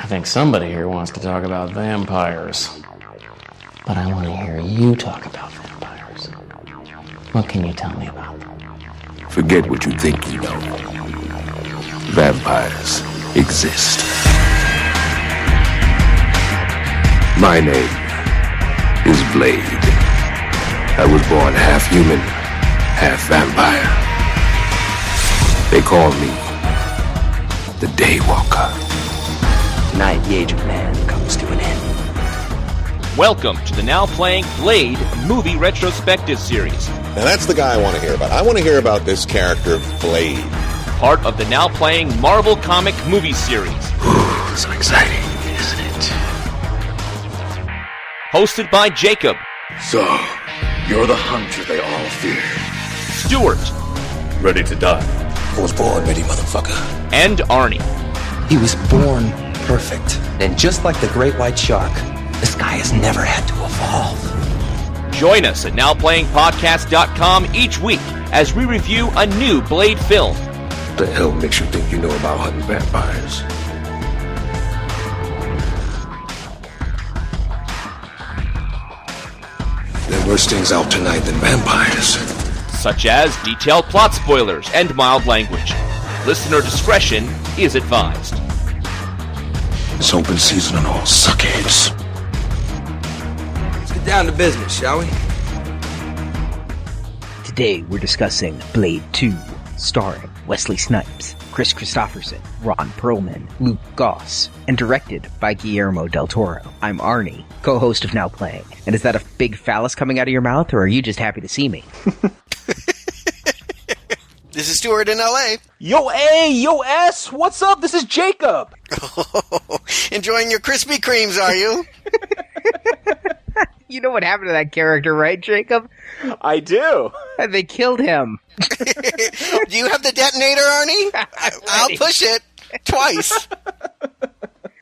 think somebody here wants to talk about vampires. But I want to hear you talk about vampires. What can you tell me about them? Forget what you think you know. Vampires exist. My name is Blade. I was born half human, half vampire. They call me the Daywalker. Tonight, the age of man comes to an end. Welcome to the now playing Blade movie retrospective series. Now that's the guy I want to hear about. I want to hear about this character, Blade. Part of the now playing Marvel comic movie series. Ooh, so exciting, isn't it? Hosted by Jakob. So, you're the hunter they all fear. Stuart. Ready to die. I was born ready, motherfucker. And Arnie. He was born perfect. And just like the great white shark, this guy has never had to evolve. Join us at NowPlayingPodcast.com each week as we review a new Blade film. What the hell makes you think you know about hunting vampires? There are worse things out tonight than vampires. Such as detailed plot spoilers and mild language. Listener discretion is advised. It's open season on all suckheads. Let's get down to business, shall we? Today we're discussing Blade 2, starring Wesley Snipes, Chris Christopherson, Ron Perlman, Luke Goss, and directed by Guillermo del Toro. I'm Arnie, co-host of Now Playing. And is that a big phallus coming out of your mouth, or are you just happy to see me? This is Stuart in LA. Yo A, yo S, what's up? This is Jakob. Oh, enjoying your Krispy Kremes, are you? You know what happened to that character, right, Jakob? I do. They killed him. Do you have the detonator, Arnie? I'll push it twice.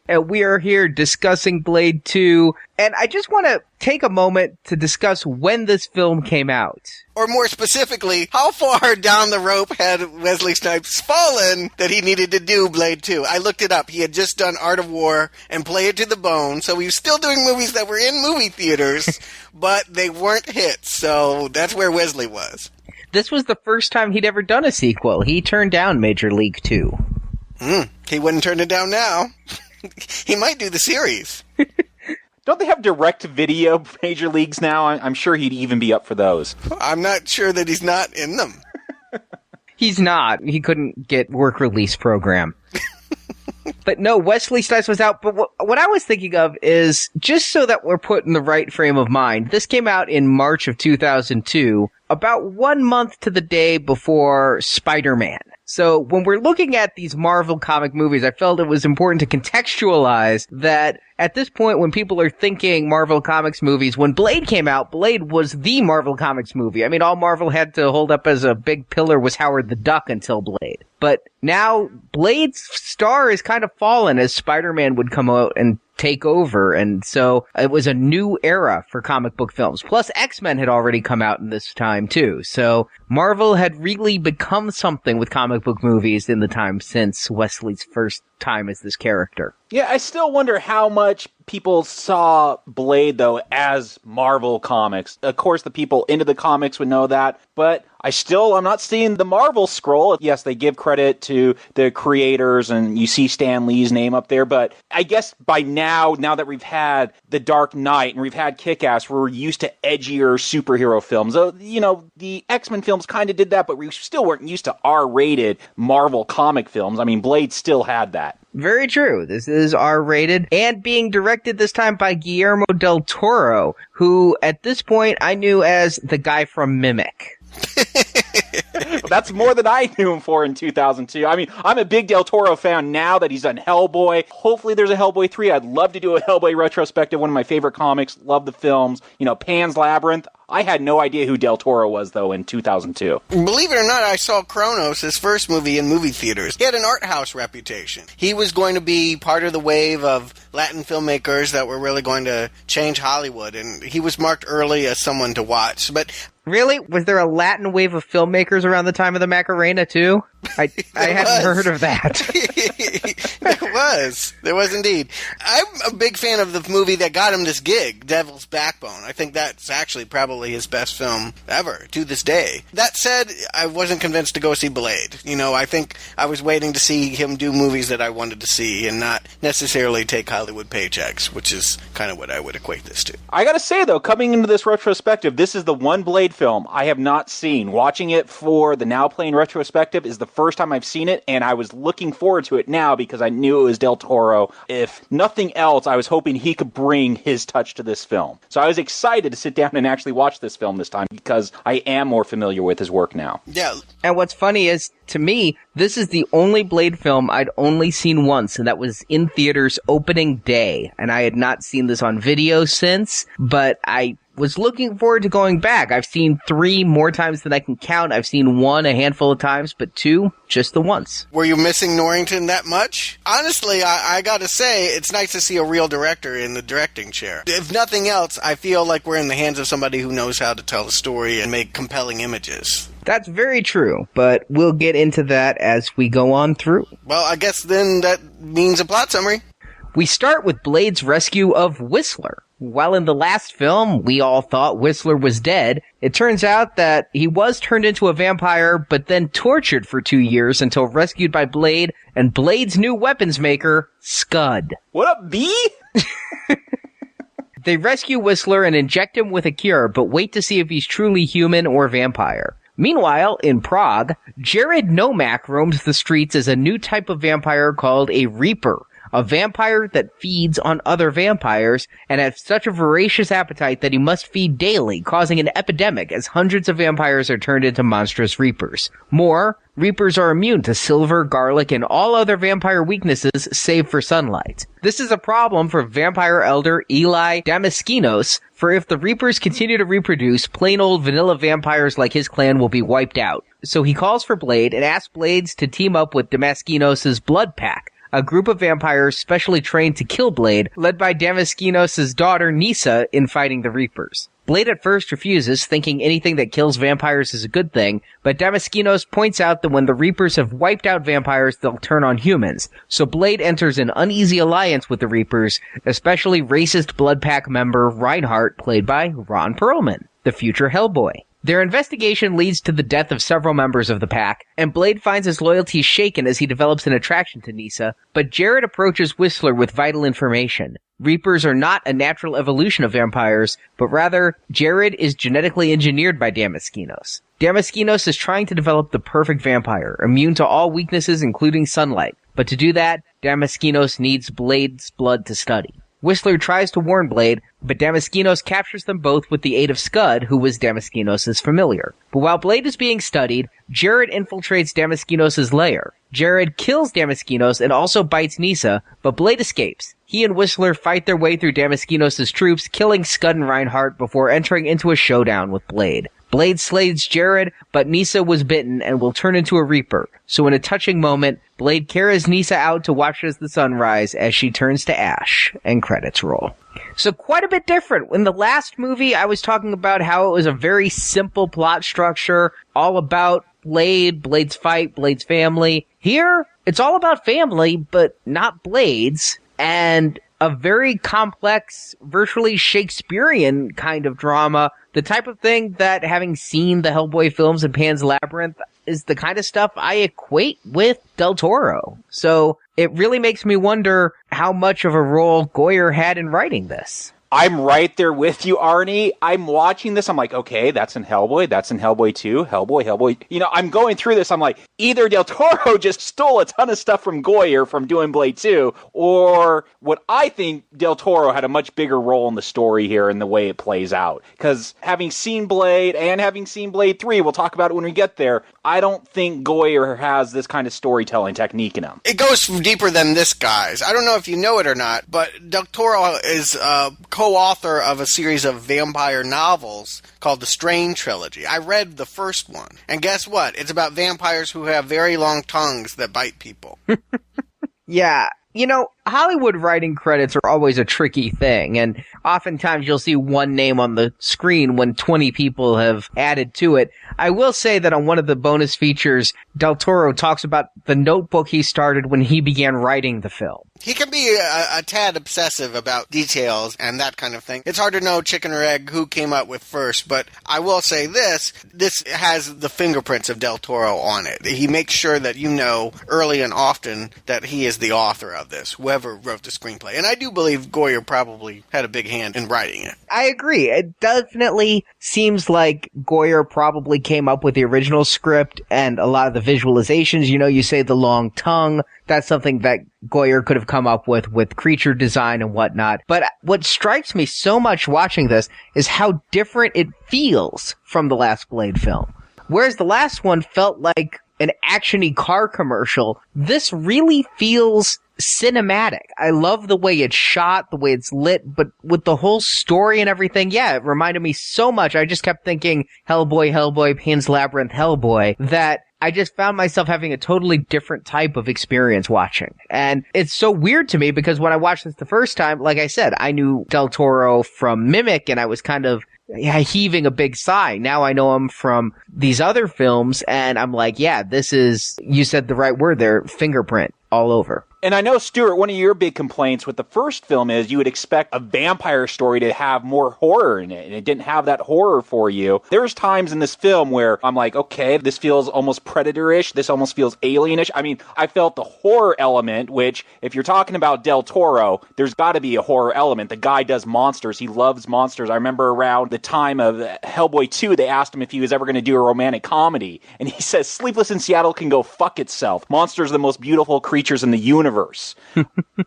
And we are here discussing Blade 2, and I just want to take a moment to discuss when this film came out. Or more specifically, how far down the rope had Wesley Snipes fallen that he needed to do Blade 2? I looked it up. He had just done Art of War and Play It to the Bone, so he was still doing movies that were in movie theaters, but they weren't hits, so that's where Wesley was. This was the first time he'd ever done a sequel. He turned down Major League 2. He wouldn't turn it down now. He might do the series. Don't they have direct-to-video Major Leagues now? I'm sure he'd even be up for those. I'm not sure that he's not in them. He's not. He couldn't get work release program. But no, Wesley Snipes was out. But what I was thinking of is, just so that we're put in the right frame of mind, this came out in March of 2002, about 1 month to the day before Spider-Man. So when we're looking at these Marvel comic movies, I felt it was important to contextualize that at this point when people are thinking Marvel Comics movies, when Blade came out, Blade was the Marvel Comics movie. I mean, all Marvel had to hold up as a big pillar was Howard the Duck until Blade. But now Blade's star is kind of fallen as Spider-Man would come out and take over, and so it was a new era for comic book films. Plus, X-Men had already come out in this time, too. So Marvel had really become something with comic book movies in the time since Wesley's first time as this character. Yeah, I still wonder how much people saw Blade, though, as Marvel Comics. Of course, the people into the comics would know that, but I'm not seeing the Marvel scroll. Yes, they give credit to the creators, and you see Stan Lee's name up there, but I guess by now that we've had The Dark Knight and we've had Kick-Ass, we're used to edgier superhero films. The X-Men films kind of did that, but we still weren't used to R-rated Marvel comic films. I mean, Blade still had that. Very true. This is R-rated and being directed this time by Guillermo del Toro, who at this point I knew as the guy from Mimic. That's more than I knew him for in 2002. I mean, I'm a big Del Toro fan now that he's done Hellboy. Hopefully there's a Hellboy 3. I'd love to do a Hellboy retrospective, one of my favorite comics. Love the films. Pan's Labyrinth. I had no idea who Del Toro was, though, in 2002. Believe it or not, I saw Kronos, his first movie, in movie theaters. He had an art house reputation. He was going to be part of the wave of Latin filmmakers that were really going to change Hollywood, and he was marked early as someone to watch. But really? Was there a Latin wave of filmmakers around the time of the Macarena, too? I hadn't heard of that. There was indeed. I'm a big fan of the movie that got him this gig, Devil's Backbone. I think that's actually probably his best film ever, to this day. That said, I wasn't convinced to go see Blade. I think I was waiting to see him do movies that I wanted to see and not necessarily take Hollywood paychecks, which is kind of what I would equate this to. I gotta say, though, coming into this retrospective, this is the one Blade film I have not seen. Watching it for the Now Playing retrospective is the first time I've seen it, and I was looking forward to it now because I knew it was Del Toro. If nothing else, I was hoping he could bring his touch to this film. So I was excited to sit down and actually watch this film this time because I am more familiar with his work now. Yeah. And what's funny is, to me, this is the only Blade film I'd only seen once, and that was in theaters opening day. And I had not seen this on video since, but I was looking forward to going back. I've seen 3 more times than I can count. I've seen 1 a handful of times, but 2 just the once. Were you missing Norrington that much? Honestly, I gotta say, it's nice to see a real director in the directing chair. If nothing else, I feel like we're in the hands of somebody who knows how to tell a story and make compelling images. That's very true, but we'll get into that as we go on through. Well, I guess then that means a plot summary. We start with Blade's rescue of Whistler. While in the last film, we all thought Whistler was dead, it turns out that he was turned into a vampire, but then tortured for 2 years until rescued by Blade and Blade's new weapons maker, Scud. What up, B? They rescue Whistler and inject him with a cure, but wait to see if he's truly human or vampire. Meanwhile, in Prague, Jared Nomak roams the streets as a new type of vampire called a Reaper. A vampire that feeds on other vampires and has such a voracious appetite that he must feed daily, causing an epidemic as hundreds of vampires are turned into monstrous Reapers. More, Reapers are immune to silver, garlic, and all other vampire weaknesses save for sunlight. This is a problem for vampire elder Eli Damaskinos, for if the Reapers continue to reproduce, plain old vanilla vampires like his clan will be wiped out. So he calls for Blade and asks Blades to team up with Damaskinos' Blood Pack, a group of vampires specially trained to kill Blade, led by Damaskinos' daughter Nisa in fighting the Reapers. Blade at first refuses, thinking anything that kills vampires is a good thing, but Damaskinos points out that when the Reapers have wiped out vampires, they'll turn on humans. So Blade enters an uneasy alliance with the Reapers, especially racist Blood Pack member Reinhardt, played by Ron Perlman, the future Hellboy. Their investigation leads to the death of several members of the pack, and Blade finds his loyalty shaken as he develops an attraction to Nisa, but Jared approaches Whistler with vital information. Reapers are not a natural evolution of vampires, but rather, Jared is genetically engineered by Damaskinos. Damaskinos is trying to develop the perfect vampire, immune to all weaknesses including sunlight, but to do that, Damaskinos needs Blade's blood to study. Whistler tries to warn Blade, but Damaskinos captures them both with the aid of Scud, who was Damaskinos' familiar. But while Blade is being studied, Jared infiltrates Damaskinos' lair. Jared kills Damaskinos and also bites Nisa, but Blade escapes. He and Whistler fight their way through Damaskinos' troops, killing Scud and Reinhardt before entering into a showdown with Blade. Blade slays Jared, but Nisa was bitten and will turn into a Reaper. So in a touching moment, Blade carries Nisa out to watch as the sun rise as she turns to ash, and credits roll. So quite a bit different. In the last movie, I was talking about how it was a very simple plot structure, all about Blade, Blade's fight, Blade's family. Here, it's all about family, but not Blade's, and a very complex, virtually Shakespearean kind of drama. The type of thing that, having seen the Hellboy films and Pan's Labyrinth, is the kind of stuff I equate with Del Toro. So it really makes me wonder how much of a role Goyer had in writing this. I'm right there with you, Arnie. I'm watching this. I'm like, okay, that's in Hellboy. That's in Hellboy 2. Hellboy. You know, I'm going through this. I'm like, either Del Toro just stole a ton of stuff from Goyer from doing Blade 2, or what I think Del Toro had a much bigger role in the story here and the way it plays out. Because having seen Blade and having seen Blade 3, we'll talk about it when we get there, I don't think Goyer has this kind of storytelling technique in him. It goes deeper than this, guys. I don't know if you know it or not, but Del Toro is co-author of a series of vampire novels called the Strain Trilogy. I read the first one, and guess what? It's about vampires who have very long tongues that bite people. Yeah, Hollywood writing credits are always a tricky thing, and oftentimes you'll see one name on the screen when 20 people have added to it. I will say that on one of the bonus features, Del Toro talks about the notebook he started when he began writing the film. He can be a tad obsessive about details and that kind of thing. It's hard to know chicken or egg who came up with first, but I will say this has the fingerprints of Del Toro on it. He makes sure that you know early and often that he is the author of this, whoever wrote the screenplay. And I do believe Goyer probably had a big hand in writing it. I agree. It definitely seems like Goyer probably came up with the original script and a lot of the visualizations. You say the long tongue. That's something that Goyer could have come up with creature design and whatnot. But what strikes me so much watching this is how different it feels from the last Blade film. Whereas the last one felt like an action-y car commercial, this really feels cinematic. I love the way it's shot, the way it's lit, but with the whole story and everything, it reminded me so much. I just kept thinking Hellboy, Pan's Labyrinth, Hellboy, that I just found myself having a totally different type of experience watching. And it's so weird to me because when I watched this the first time, like I said, I knew Del Toro from Mimic and I was kind of heaving a big sigh. Now I know him from these other films and I'm like, this is, you said the right word there, fingerprint all over. And I know, Stuart, one of your big complaints with the first film is you would expect a vampire story to have more horror in it, and it didn't have that horror for you. There's times in this film where I'm like, okay, this feels almost Predator-ish, this almost feels Alien-ish. I mean, I felt the horror element, which, if you're talking about Del Toro, there's got to be a horror element. The guy does monsters. He loves monsters. I remember around the time of Hellboy 2, they asked him if he was ever going to do a romantic comedy, and he says, Sleepless in Seattle can go fuck itself. Monsters are the most beautiful creatures in the universe.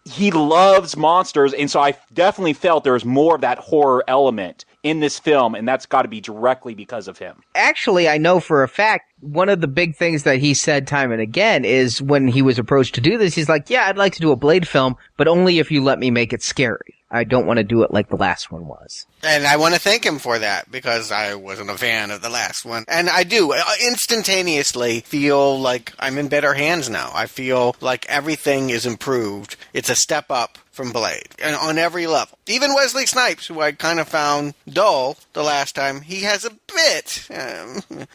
He loves monsters, and so I definitely felt there was more of that horror element in this film, and that's got to be directly because of him. Actually, I know for a fact, one of the big things that he said time and again is when he was approached to do this, he's like, I'd like to do a Blade film, but only if you let me make it scary. I don't want to do it like the last one was. And I want to thank him for that because I wasn't a fan of the last one. And I do instantaneously feel like I'm in better hands now. I feel like everything is improved. It's a step up from Blade and on every level. Even Wesley Snipes, who I kind of found dull the last time, he has a bit,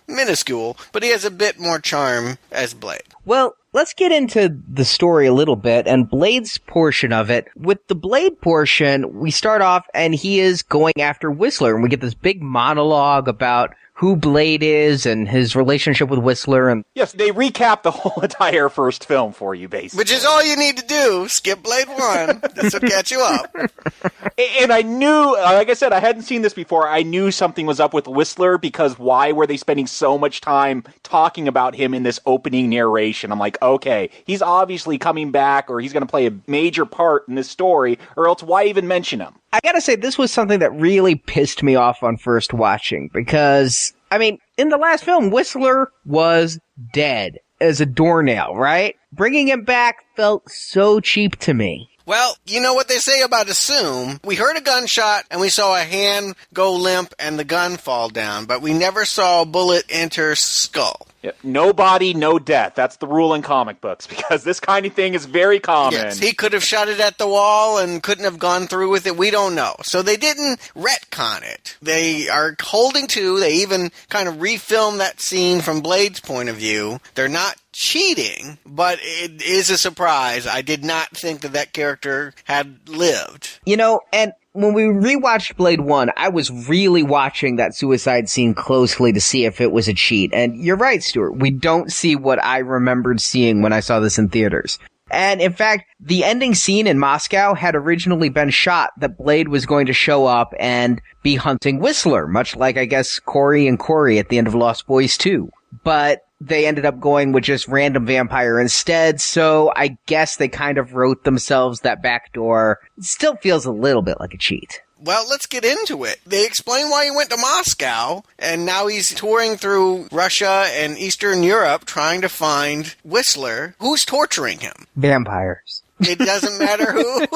minuscule, but he has a bit more charm as Blade. Well, let's get into the story a little bit and Blade's portion of it. With the Blade portion, we start off and he is going after Whistler, and we get this big monologue about who Blade is and his relationship with Whistler. And yes, they recap the whole entire first film for you, basically. Which is all you need to do. Skip Blade 1. This will catch you up. And I knew, like I said, I hadn't seen this before. I knew something was up with Whistler because why were they spending so much time talking about him in this opening narration? I'm like, okay, he's obviously coming back or he's going to play a major part in this story, or else why even mention him? I gotta say, this was something that really pissed me off on first watching because, I mean, in the last film, Whistler was dead as a doornail, right? Bringing him back felt so cheap to me. Well, you know what they say about assume. We heard a gunshot and we saw a hand go limp and the gun fall down, but we never saw a bullet enter skull. Yep. No body, no death. That's the rule in comic books, because this kind of thing is very common. Yes, he could have shot it at the wall and couldn't have gone through with it. We don't know. So they didn't retcon it. They are holding to, they even kind of refilmed that scene from Blade's point of view. They're not cheating, but it is a surprise. I did not think that that character had lived. You know, and when we rewatched Blade 1, I was really watching that suicide scene closely to see if it was a cheat. And you're right, Stuart. We don't see what I remembered seeing when I saw this in theaters. And in fact, the ending scene in Moscow had originally been shot that Blade was going to show up and be hunting Whistler, much like, I guess, Corey and Corey at the end of Lost Boys 2. But they ended up going with just random vampire instead, so I guess they kind of wrote themselves that backdoor. It still feels a little bit like a cheat. Well, let's get into it. They explain why he went to Moscow, and now he's touring through Russia and Eastern Europe trying to find Whistler. Who's torturing him? Vampires. It doesn't matter who.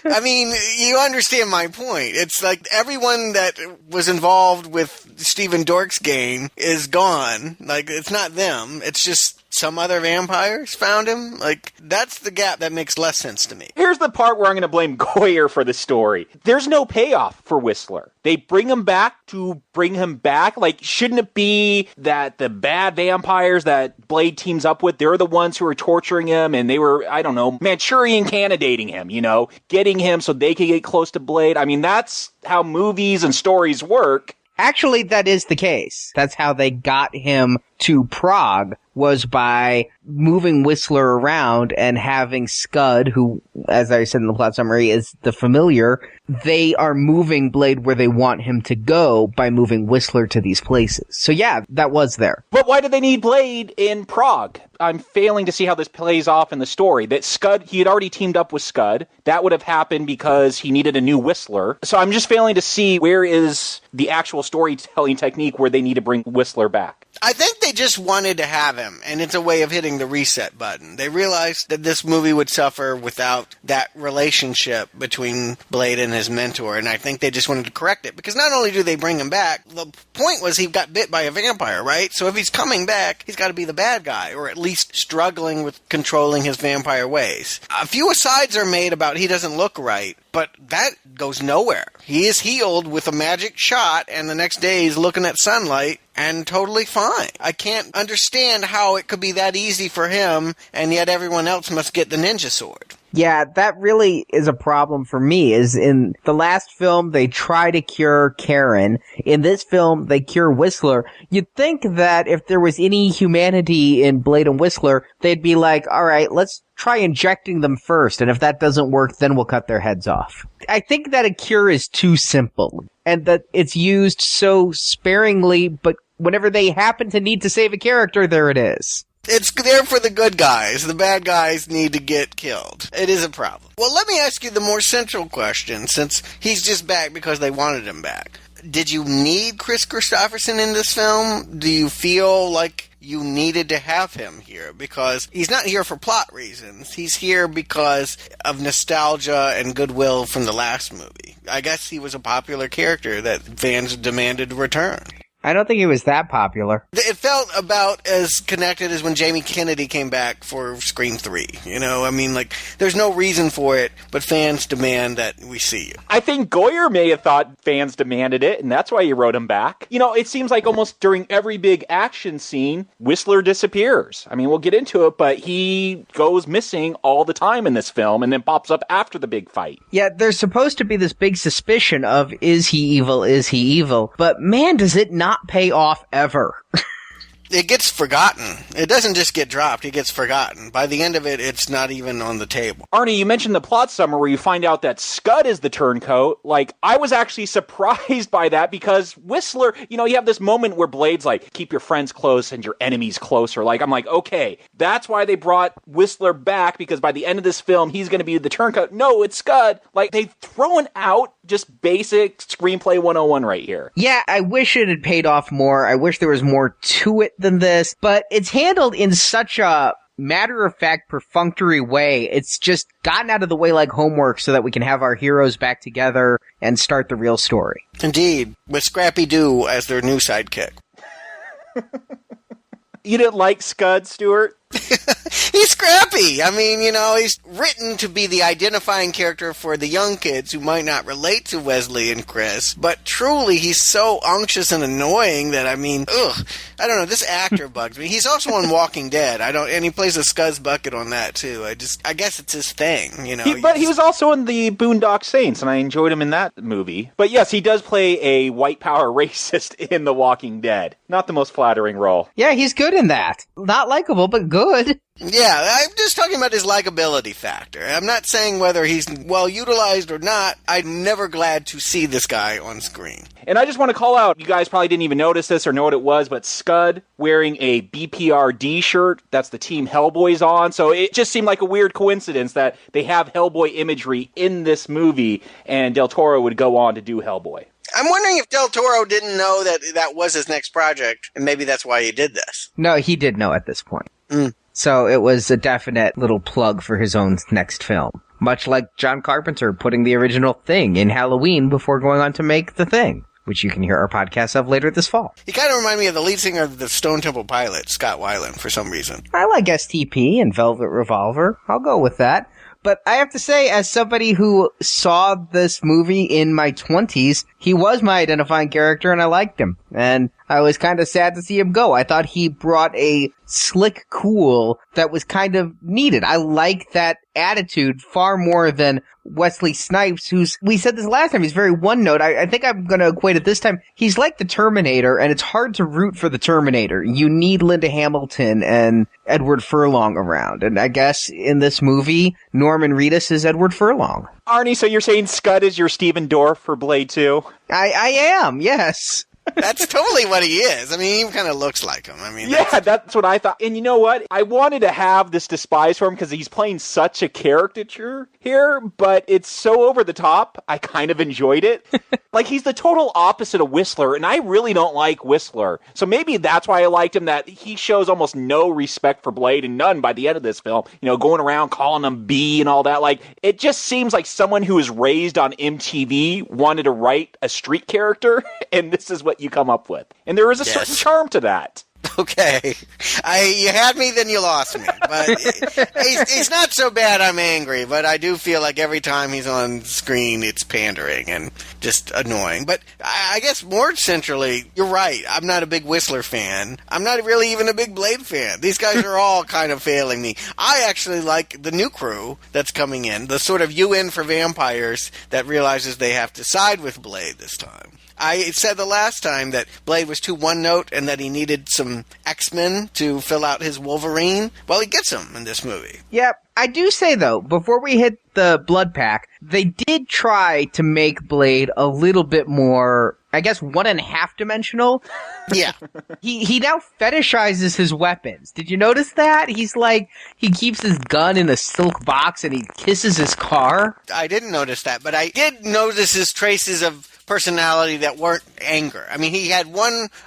I mean, you understand my point. It's like everyone that was involved with Stephen Dork's game is gone. Like, it's not them. It's just some other vampires found him? Like, that's the gap that makes less sense to me. Here's the part where I'm going to blame Goyer for the story. There's no payoff for Whistler. They bring him back to bring him back. Like, shouldn't it be that the bad vampires that Blade teams up with, they're the ones who are torturing him, and they were, I don't know, Manchurian candidating him, you know, getting him so they could get close to Blade? I mean, that's how movies and stories work. Actually, that is the case. That's how they got him to Prague, was by moving Whistler around and having Scud, who, as I said in the plot summary, is the familiar. They are moving Blade where they want him to go by moving Whistler to these places. So yeah, that was there. But why did they need Blade in Prague? I'm failing to see how this plays off in the story. That Scud, he had already teamed up with Scud. That would have happened because he needed a new Whistler. So I'm just failing to see where is the actual storytelling technique where they need to bring Whistler back. I think they just wanted to have him, and it's a way of hitting the reset button. They realized that this movie would suffer without that relationship between Blade and his mentor, and I think they just wanted to correct it. Because not only do they bring him back, the point was he got bit by a vampire, right? So if he's coming back, he's got to be the bad guy, or at least struggling with controlling his vampire ways. A few asides are made about he doesn't look right, but that goes nowhere. He is healed with a magic shot, and the next day he's looking at sunlight and totally fine. I can't understand how it could be that easy for him, and yet everyone else must get the ninja sword. Yeah, that really is a problem for me, is in the last film, they try to cure Karen. In this film, they cure Whistler. You'd think that if there was any humanity in Blade and Whistler, they'd be like, all right, let's try injecting them first, and if that doesn't work, then we'll cut their heads off. I think that a cure is too simple, and that it's used so sparingly, but whenever they happen to need to save a character, there it is. It's there for the good guys. The bad guys need to get killed. It is a problem. Well, let me ask you the more central question, since he's just back because they wanted him back. Did you need Chris Christopherson in this film? Do you feel like you needed to have him here? Because he's not here for plot reasons. He's here because of nostalgia and goodwill from the last movie. I guess he was a popular character that fans demanded return. I don't think he was that popular. It felt about as connected as when Jamie Kennedy came back for Scream 3. You know, I mean, like, there's no reason for it, but fans demand that we see you. I think Goyer may have thought fans demanded it, and that's why he wrote him back. You know, it seems like almost during every big action scene, Whistler disappears. I mean, we'll get into it, but he goes missing all the time in this film and then pops up after the big fight. Yeah, there's supposed to be this big suspicion of, is he evil, is he evil? But man, does it not pay off ever. It gets forgotten. It doesn't just get dropped, it gets forgotten. By the end of it, it's not even on the table. Arnie, you mentioned the plot summary where you find out that Scud is the turncoat. Like, I was actually surprised by that because Whistler, you know, you have this moment where Blade's like, keep your friends close and your enemies closer. Like, I'm like, okay, that's why they brought Whistler back, because by the end of this film, he's going to be the turncoat. No, it's Scud. Like, they've thrown out just basic screenplay 101 right here. Yeah, I wish it had paid off more. I wish there was more to it than this, but it's handled in such a matter-of-fact, perfunctory way. It's just gotten out of the way like homework so that we can have our heroes back together and start the real story. Indeed, with Scrappy Doo as their new sidekick. You didn't like Scud, Stuart? He's scrappy. I mean, you know, he's written to be the identifying character for the young kids who might not relate to Wesley and Chris, but truly he's so unctuous and annoying that, I mean, I don't know, this actor bugs me. He's also on Walking Dead. And he plays a Scuzz bucket on that too. I guess it's his thing, you know. But he was also in the Boondock Saints, and I enjoyed him in that movie. But yes, he does play a white power racist in The Walking Dead. Not the most flattering role. Yeah, he's good in that. Not likable, but good. Yeah, I'm just talking about his likability factor. I'm not saying whether he's well utilized or not. I'm never glad to see this guy on screen. And I just want to call out, you guys probably didn't even notice this or know what it was, but Scud wearing a BPRD shirt, that's the team Hellboy's on. So it just seemed like a weird coincidence that they have Hellboy imagery in this movie, and Del Toro would go on to do Hellboy. I'm wondering if Del Toro didn't know that that was his next project, and maybe that's why he did this. No, he did know at this point. So it was a definite little plug for his own next film. Much like John Carpenter putting the original Thing in Halloween before going on to make The Thing. which you can hear our podcast of later this fall. He kind of reminded me of the lead singer of the Stone Temple Pilots, Scott Weiland, for some reason. I like STP and Velvet Revolver. I'll go with that. But I have to say, as somebody who saw this movie in my 20s, he was my identifying character and I liked him. And I was kind of sad to see him go. I thought he brought a slick cool that was kind of needed. I like that attitude far more than Wesley Snipes, who's, we said this last time, he's very one note. I think I'm going to equate it this time. He's like the Terminator, and it's hard to root for the Terminator. You need Linda Hamilton and Edward Furlong around. And I guess in this movie, Norman Reedus is Edward Furlong. Arnie, so you're saying Scud is your Steven Dorff for Blade 2? I am, yes. That's totally what he is. I mean, he kind of looks like him. I mean, yeah, that's what I thought. And you know what? I wanted to have this despise for him because he's playing such a caricature here, but it's so over the top. I kind of enjoyed it. Like, he's the total opposite of Whistler, and I really don't like Whistler. So maybe that's why I liked him, that he shows almost no respect for Blade and none by the end of this film. You know, going around calling him B and all that. Like, it just seems like someone who was raised on MTV wanted to write a street character, and this is what you come up with. And there is a certain charm to that. Okay. You had me, then you lost me. But he's not so bad I'm angry, but I do feel like every time he's on screen, it's pandering and just annoying. But I guess more centrally, you're right. I'm not a big Whistler fan. I'm not really even a big Blade fan. These guys are all kind of failing me. I actually like the new crew that's coming in, the sort of UN for vampires that realizes they have to side with Blade this time. I said the last time that Blade was too one-note and that he needed some X-Men to fill out his Wolverine. Well, he gets them in this movie. Yep. I do say, though, before we hit the blood pack, they did try to make Blade a little bit more, I guess, 1.5 dimensional. Yeah. He now fetishizes his weapons. Did you notice that? He's like, he keeps his gun in a silk box and he kisses his car. I didn't notice that, but I did notice his traces of personality that weren't anger. I mean, he had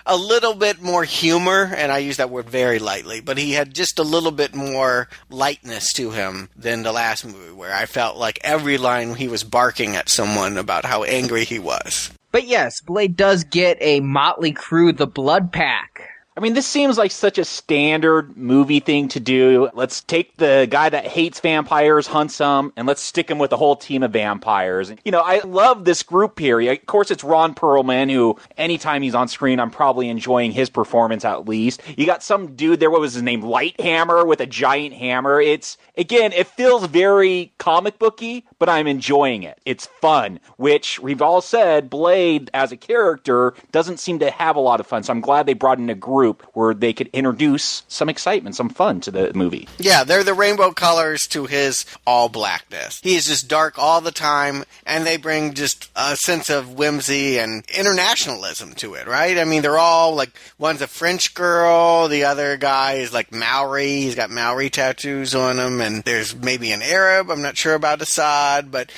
a little bit more humor, and I use that word very lightly, but he had just a little bit more lightness to him than the last movie, where I felt like every line he was barking at someone about how angry he was. But yes, Blade does get a motley crew, the Blood Pack. I mean, this seems like such a standard movie thing to do. Let's take the guy that hates vampires, hunts them, and let's stick him with a whole team of vampires. You know, I love this group here. Of course, it's Ron Perlman, who anytime he's on screen, I'm probably enjoying his performance at least. You got some dude there, what was his name? Lighthammer with a giant hammer. Again, it feels very comic booky, but I'm enjoying it. It's fun, which we've all said Blade as a character doesn't seem to have a lot of fun. So I'm glad they brought in a group where they could introduce some excitement, some fun to the movie. Yeah, they're the rainbow colors to his all blackness. He is just dark all the time, and they bring just a sense of whimsy and internationalism to it, right? I mean, they're all like, one's a French girl, the other guy is like Maori, he's got Maori tattoos on him, and there's maybe an Arab, I'm not sure about Assad, but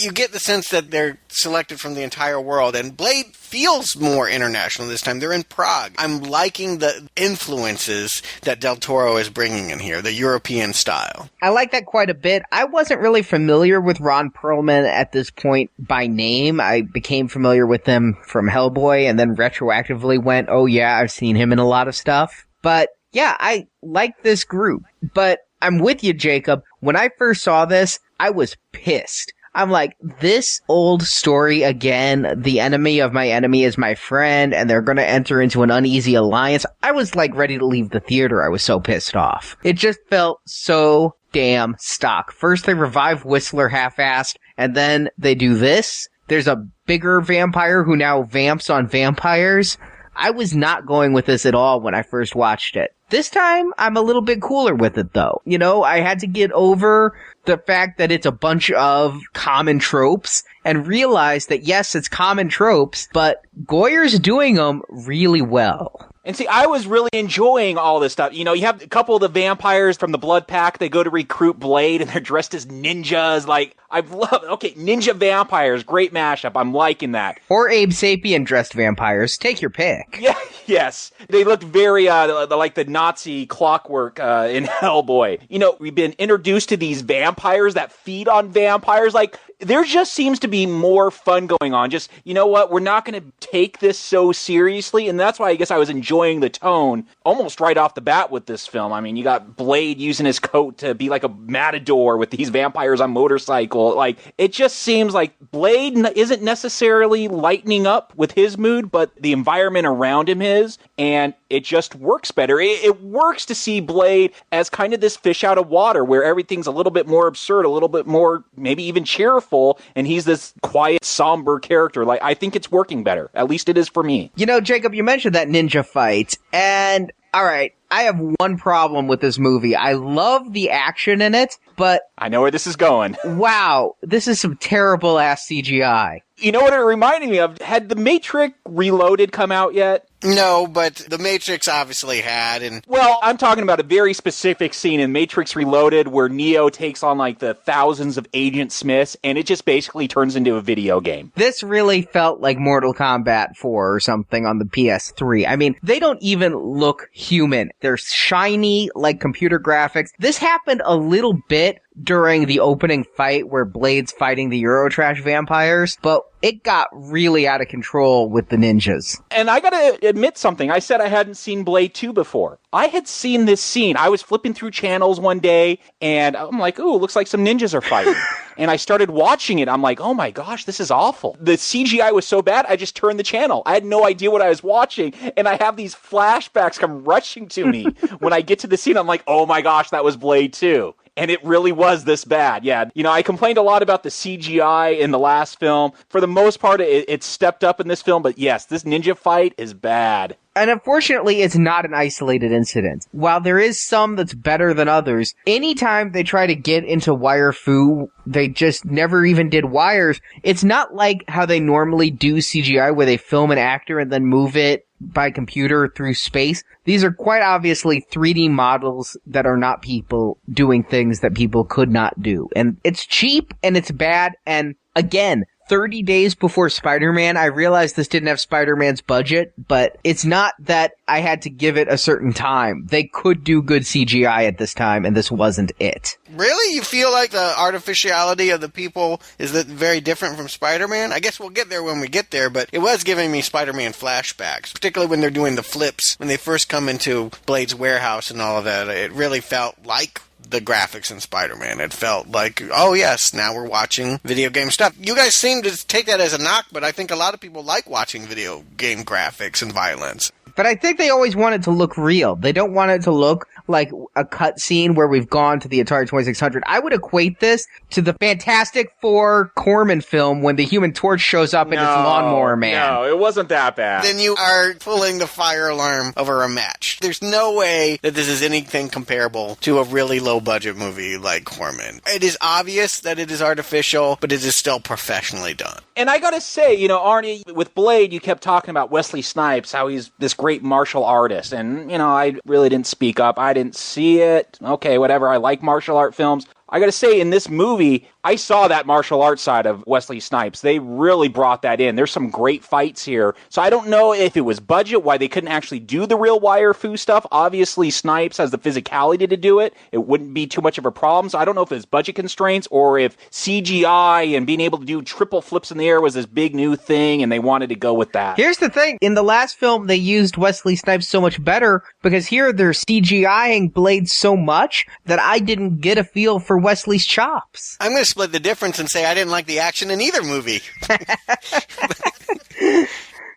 you get the sense that they're selected from the entire world, and Blade feels more international this time. They're in Prague. I'm liking the influences that Del Toro is bringing in here, the European style. I like that quite a bit. I wasn't really familiar with Ron Perlman at this point by name. I became familiar with him from Hellboy and then retroactively went, oh yeah, I've seen him in a lot of stuff. But yeah, I like this group. But I'm with you, Jacob. When I first saw this, I was pissed. I'm like, this old story again, the enemy of my enemy is my friend, and they're gonna enter into an uneasy alliance. I was like ready to leave the theater. I was so pissed off. It just felt so damn stock. First they revive Whistler half-assed, and then they do this. There's a bigger vampire who now vamps on vampires. I was not going with this at all when I first watched it. This time, I'm a little bit cooler with it, though. You know, I had to get over the fact that it's a bunch of common tropes and realize that, yes, it's common tropes, but Goyer's doing them really well. And see, I was really enjoying all this stuff. You know, you have a couple of the vampires from the Blood Pack. They go to recruit Blade, and they're dressed as ninjas. Like, I've loved, okay, ninja vampires, great mashup. I'm liking that. Or Abe Sapien dressed vampires. Take your pick. Yeah, yes. They look very, like the Nazi clockwork in Hellboy. You know, we've been introduced to these vampires that feed on vampires. Like, there just seems to be more fun going on. Just, you know what, we're not going to take this so seriously, and that's why I guess I was enjoying the tone almost right off the bat with this film. I mean, you got Blade using his coat to be like a matador with these vampires on motorcycle. Like, it just seems like Blade isn't necessarily lightening up with his mood, but the environment around him is, and it just works better. It works to see Blade as kind of this fish out of water, where everything's a little bit more absurd, a little bit more maybe even cheerful, and he's this quiet, somber character. Like, I think it's working better. At least it is for me. You know, Jacob, you mentioned that ninja fight, and all right, I have one problem with this movie. I love the action in it, but I know where this is going. Wow, this is some terrible ass CGI. You know what it reminded me of? Had The Matrix Reloaded come out yet? No, but The Matrix obviously had, and... Well, I'm talking about a very specific scene in Matrix Reloaded where Neo takes on, like, the thousands of Agent Smiths, and it just basically turns into a video game. This really felt like Mortal Kombat 4 or something on the PS3. I mean, they don't even look human. They're shiny, like computer graphics. This happened a little bit during the opening fight where Blade's fighting the Eurotrash vampires, but it got really out of control with the ninjas. And I gotta admit something. I said I hadn't seen Blade 2 before. I had seen this scene. I was flipping through channels one day, and I'm like, ooh, looks like some ninjas are fighting. And I started watching it. I'm like, oh my gosh, this is awful. The CGI was so bad, I just turned the channel. I had no idea what I was watching, and I have these flashbacks come rushing to me. When I get to the scene, I'm like, oh my gosh, that was Blade 2. And it really was this bad. Yeah, you know, I complained a lot about the CGI in the last film. For the most part, it stepped up in this film. But yes, this ninja fight is bad. And unfortunately, it's not an isolated incident. While there is some that's better than others, anytime they try to get into wire fu, they just never even did wires. It's not like how they normally do CGI where they film an actor and then move it by computer through space. These are quite obviously 3D models that are not people doing things that people could not do. And it's cheap and it's bad. And again, 30 days before Spider-Man, I realized this didn't have Spider-Man's budget, but it's not that I had to give it a certain time. They could do good CGI at this time, and this wasn't it. Really? You feel like the artificiality of the people is very different from Spider-Man? I guess we'll get there when we get there, but it was giving me Spider-Man flashbacks, particularly when they're doing the flips, when they first come into Blade's warehouse and all of that. It really felt like the graphics in Spider-Man. It felt like, oh yes, now we're watching video game stuff. You guys seem to take that as a knock, but I think a lot of people like watching video game graphics and violence. But I think they always want it to look real. They don't want it to look like a cutscene where we've gone to the Atari 2600. I would equate this to the Fantastic Four Corman film when the Human Torch shows up in its Lawnmower Man. No, it wasn't that bad. Then you are pulling the fire alarm over a match. There's no way that this is anything comparable to a really low-budget movie like Corman. It is obvious that it is artificial, but it is still professionally done. And I gotta say, you know, Arnie, with Blade, you kept talking about Wesley Snipes, how he's this great martial artist. And, you know, I really didn't speak up. I didn't see it. Okay, whatever. I like martial art films. I gotta say, in this movie, I saw that martial arts side of Wesley Snipes. They really brought that in. There's some great fights here. So I don't know if it was budget, why they couldn't actually do the real wire fu stuff. Obviously, Snipes has the physicality to do it. It wouldn't be too much of a problem. So I don't know if it's budget constraints or if CGI and being able to do triple flips in the air was this big new thing and they wanted to go with that. Here's the thing. In the last film, they used Wesley Snipes so much better because here they're CGIing Blade so much that I didn't get a feel for Wesley's chops. I'm going to split the difference and say I didn't like the action in either movie.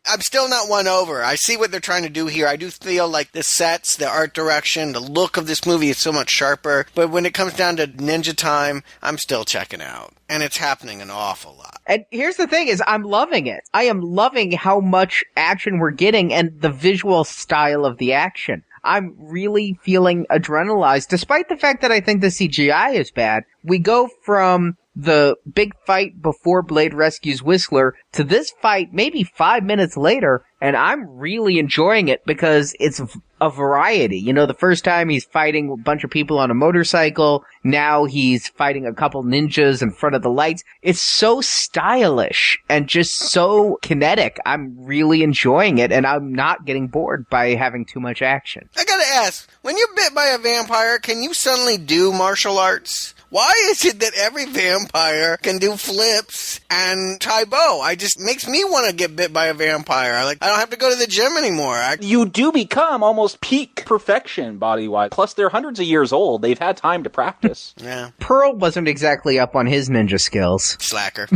I'm still not won over. I see what they're trying to do here. I do feel like the sets, the art direction, the look of this movie is so much sharper. But when it comes down to ninja time, I'm still checking out. And it's happening an awful lot. And here's the thing is I'm loving it. I am loving how much action we're getting and the visual style of the action. I'm really feeling adrenalized, despite the fact that I think the CGI is bad. We go from the big fight before Blade rescues Whistler to this fight maybe 5 minutes later, and I'm really enjoying it because it's a variety. You know, the first time he's fighting a bunch of people on a motorcycle, now he's fighting a couple ninjas in front of the lights. It's so stylish and just so kinetic. I'm really enjoying it, and I'm not getting bored by having too much action. I gotta ask, when you're bit by a vampire, can you suddenly do martial arts? Why is it that every vampire can do flips and tie bow? I just makes me want to get bit by a vampire. I don't have to go to the gym anymore. You do become almost peak perfection body-wise. Plus, they're hundreds of years old. They've had time to practice. Yeah. Pearl wasn't exactly up on his ninja skills. Slacker.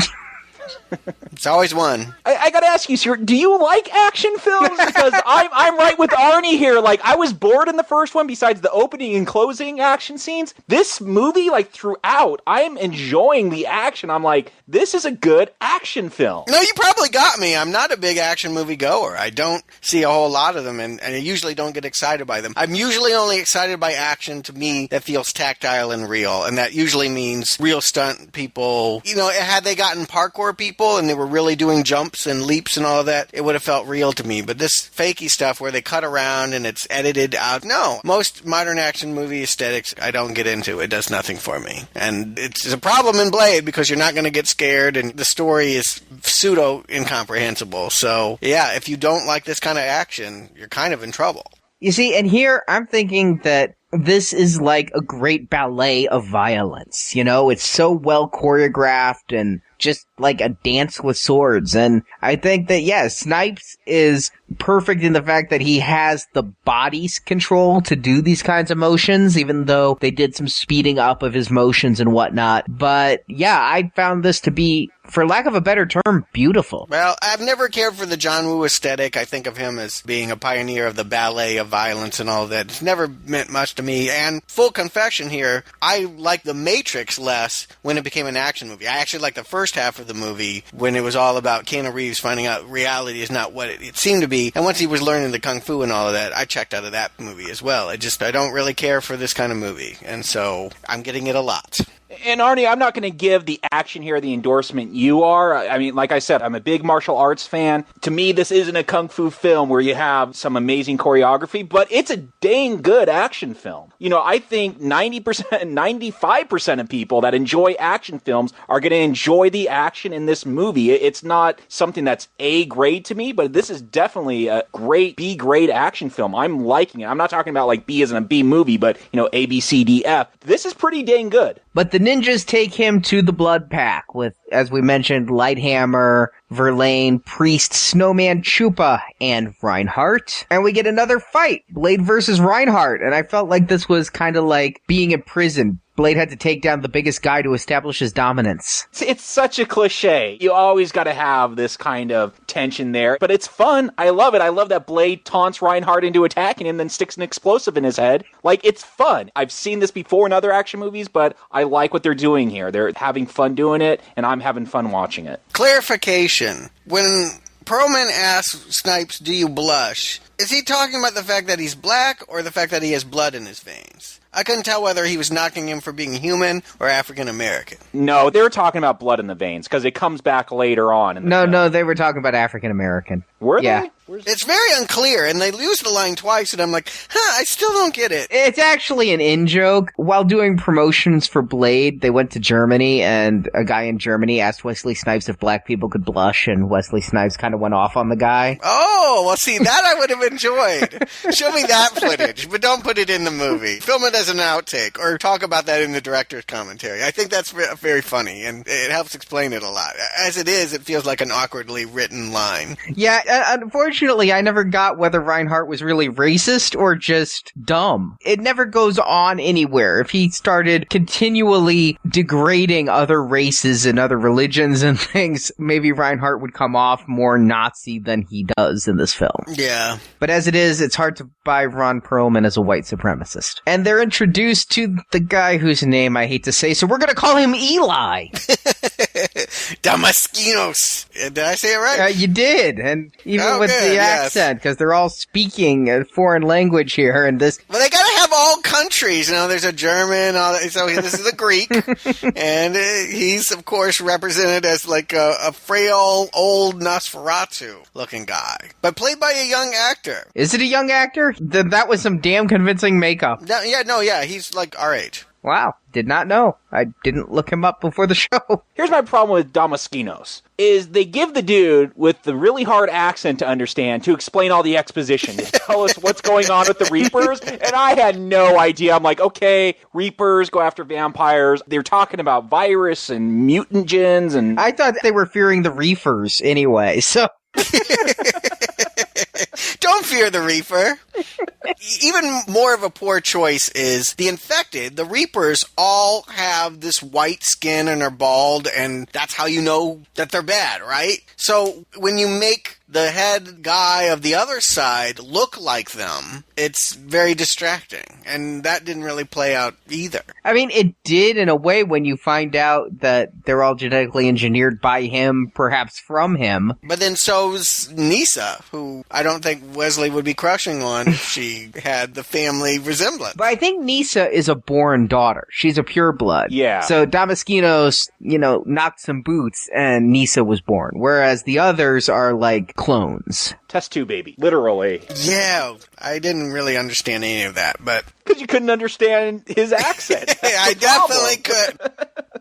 It's always one. I gotta ask you, Stuart, do you like action films? Because I'm right with Arnie here. Like, I was bored in the first one, besides the opening and closing action scenes. This movie, like, throughout, I'm enjoying the action. I'm like, this is a good action film. No, you probably got me. I'm not a big action movie goer. I don't see a whole lot of them, and I usually don't get excited by them. I'm usually only excited by action, to me, that feels tactile and real, and that usually means real stunt people. You know, had they gotten parkour people and they were really doing jumps and leaps and all of that, it would have felt real to me. But this fakey stuff where they cut around and it's edited out, no. Most modern action movie aesthetics I don't get into. It does nothing for me. And it's a problem in Blade because you're not going to get scared and the story is pseudo incomprehensible. So yeah, if you don't like this kind of action, you're kind of in trouble. You see, and here I'm thinking that this is like a great ballet of violence. You know, it's so well choreographed and just like a dance with swords. And I think that, yes, Snipes is perfect in the fact that he has the body's control to do these kinds of motions, even though they did some speeding up of his motions and whatnot. But yeah, I found this to be, for lack of a better term, beautiful. Well, I've never cared for the John Woo aesthetic. I think of him as being a pioneer of the ballet of violence and all of that. It's never meant much to me. And full confession here, I like The Matrix less when it became an action movie. I actually like the first half of the movie when it was all about Keanu Reeves finding out reality is not what it seemed to be. And once he was learning the kung fu and all of that, I checked out of that movie as well. I don't really care for this kind of movie. And so I'm getting it a lot. And Arnie, I'm not going to give the action here the endorsement you are. I mean, like I said, I'm a big martial arts fan. To me, this isn't a kung fu film where you have some amazing choreography, but it's a dang good action film. You know, I think 90%, 95% of people that enjoy action films are going to enjoy the action in this movie. It's not something that's A grade to me, but this is definitely a great B grade action film. I'm liking it. I'm not talking about like B as in a B movie, but, you know, A, B, C, D, F. This is pretty dang good. But the ninjas take him to the blood pack with, as we mentioned, Lighthammer, Verlaine, Priest, Snowman, Chupa, and Reinhardt. And we get another fight, Blade versus Reinhardt. And I felt like this was kind of like being in prison. Blade had to take down the biggest guy to establish his dominance. It's such a cliche. You always got to have this kind of tension there. But it's fun. I love it. I love that Blade taunts Reinhardt into attacking him, then sticks an explosive in his head. Like, it's fun. I've seen this before in other action movies, but I like what they're doing here. They're having fun doing it, and I'm having fun watching it. Clarification. When Perlman asks Snipes, do you blush? Is he talking about the fact that he's black or the fact that he has blood in his veins? I couldn't tell whether he was knocking him for being human or African American. No, they were talking about blood in the veins, because it comes back later on. No, they were talking about African American. Were they? It's very unclear, and they use the line twice, and I'm like, I still don't get it. It's actually an in-joke. While doing promotions for Blade, they went to Germany, and a guy in Germany asked Wesley Snipes if black people could blush, and Wesley Snipes kind of went off on the guy. Oh, well, see, that I would have enjoyed. Show me that footage, but don't put it in the movie. Film it as an outtake, or talk about that in the director's commentary. I think that's very funny, and it helps explain it a lot. As it is, it feels like an awkwardly written line. Yeah, unfortunately, I never got whether Reinhardt was really racist or just dumb. It never goes on anywhere. If he started continually degrading other races and other religions and things, maybe Reinhardt would come off more Nazi than he does in this film. Yeah. But as it is, it's hard to buy Ron Perlman as a white supremacist. And they're introduced to the guy whose name I hate to say, so we're going to call him Eli. Damaskinos. Did I say it right? You did, and even with the accent, because they're all speaking a foreign language here, and this... Well, they gotta have all countries, you know, there's a German, so this is a Greek, and he's, of course, represented as like a frail, old Nosferatu-looking guy, but played by a young actor. Is it a young actor? That was some damn convincing makeup. Yeah, he's like our age. Wow. Did not know. I didn't look him up before the show. Here's my problem with Damaskinos, is they give the dude with the really hard accent to understand to explain all the exposition, to tell us what's going on with the Reapers, and I had no idea. I'm like, okay, Reapers go after vampires. They're talking about virus and mutagens, and I thought they were fearing the Reefers anyway, so... Don't fear the Reaper. Even more of a poor choice is the infected. The Reapers all have this white skin and are bald, and that's how you know that they're bad, right? So when you make the head guy of the other side look like them, it's very distracting. And that didn't really play out either. I mean, it did in a way when you find out that they're all genetically engineered by him, perhaps from him. But then so's Nisa, who I don't think Wesley would be crushing on if she had the family resemblance. But I think Nisa is a born daughter. She's a pureblood. Yeah. So Damaskinos, knocked some boots and Nisa was born. Whereas the others are like clones. test tube baby, literally. Yeah, I didn't really understand any of that, but... Because you couldn't understand his accent. I definitely could.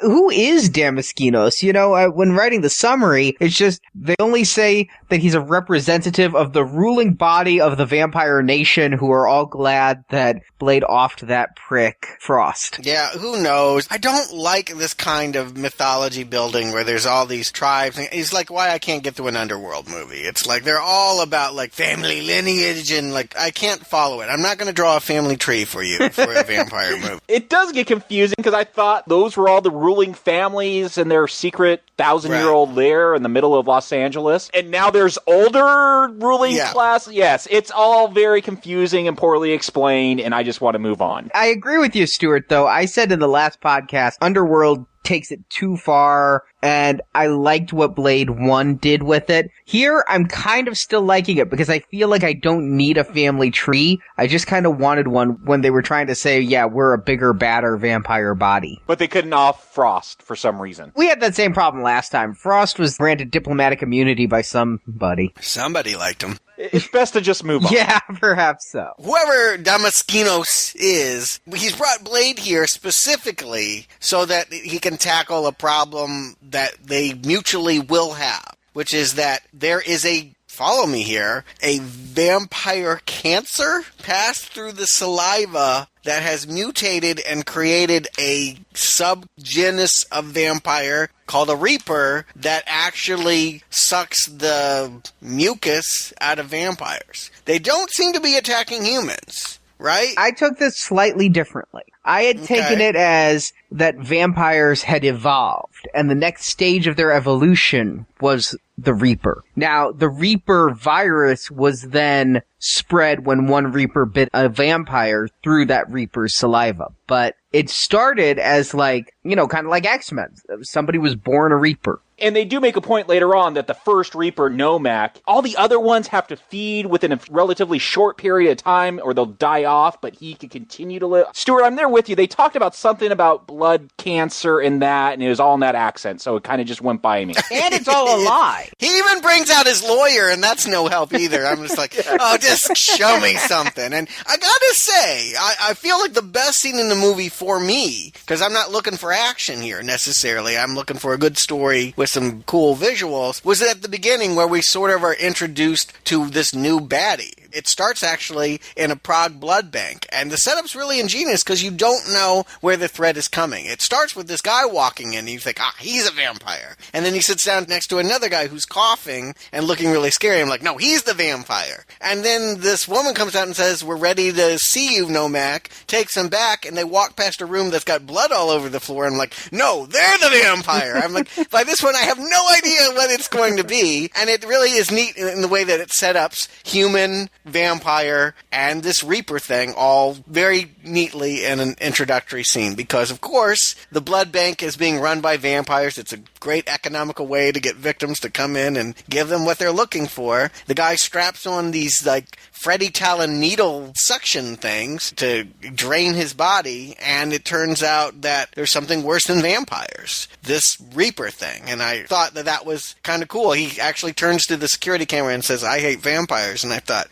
Who is Damaskinos? When writing the summary, it's just, they only say that he's a representative of the ruling body of the vampire nation who are all glad that Blade offed that prick Frost. Yeah, who knows? I don't like this kind of mythology building where there's all these tribes. It's like why I can't get to an Underworld movie. It's like they're all about like family lineage and like I can't follow it. I'm not going to draw a family tree for you for a vampire movie. It does get confusing because I thought those were all the ruling families and their secret 1,000-year-old lair in the middle of Los Angeles. And now there's older ruling class. Yes, it's all very confusing and poorly explained, and I just want to move on. I agree with you, Stuart, though. I said in the last podcast, Underworld takes it too far, and I liked what Blade 1 did with it. Here, I'm kind of still liking it because I feel like I don't need a family tree. I just kind of wanted one when they were trying to say, yeah, we're a bigger, badder vampire body. But they couldn't off Frost for some reason. We had that same problem last time. Frost was granted diplomatic immunity by somebody. Somebody liked him. It's best to just move on. Yeah, perhaps so. Whoever Damaskinos is, he's brought Blade here specifically so that he can tackle a problem that they mutually will have, which is that there is follow me here, a vampire cancer passed through the saliva that has mutated and created a subgenus of vampire called a Reaper that actually sucks the mucus out of vampires. They don't seem to be attacking humans, right? I took this slightly differently. I had taken it as that vampires had evolved, and the next stage of their evolution was the Reaper. Now, the Reaper virus was then spread when one Reaper bit a vampire through that Reaper's saliva. But it started as kind of like X-Men. Somebody was born a Reaper. And they do make a point later on that the first Reaper, Nomak, all the other ones have to feed within a relatively short period of time or they'll die off, but he can continue to live. Stuart, I'm there with you. They talked about something about blood cancer and that, and it was all in that accent, so it kind of just went by me. And it's all a lie. He even brings out his lawyer, and that's no help either. I'm just like, just show me something. And I gotta say, I feel like the best scene in the movie for me, because I'm not looking for action here necessarily, I'm looking for a good story with some cool visuals, was at the beginning where we sort of are introduced to this new baddie. It starts actually in a Prague blood bank, and the setup's really ingenious because you don't know where the threat is coming. It starts with this guy walking in, and you think, he's a vampire. And then he sits down next to another guy who's coughing and looking really scary. I'm like, no, he's the vampire. And then this woman comes out and says, we're ready to see you, Nomak, takes him back, and they walk past a room that's got blood all over the floor. I'm like, no, they're the vampire. I'm like, by this one, I have no idea what it's going to be, and it really is neat in the way that it set up human, vampire, and this Reaper thing all very neatly in an introductory scene because, of course, the blood bank is being run by vampires. It's a great economical way to get victims to come in and give them what they're looking for. The guy straps on these, Freddy Talon needle suction things to drain his body, and it turns out that there's something worse than vampires. This Reaper thing. And I thought that was kind of cool. He actually turns to the security camera and says, I hate vampires. And I thought,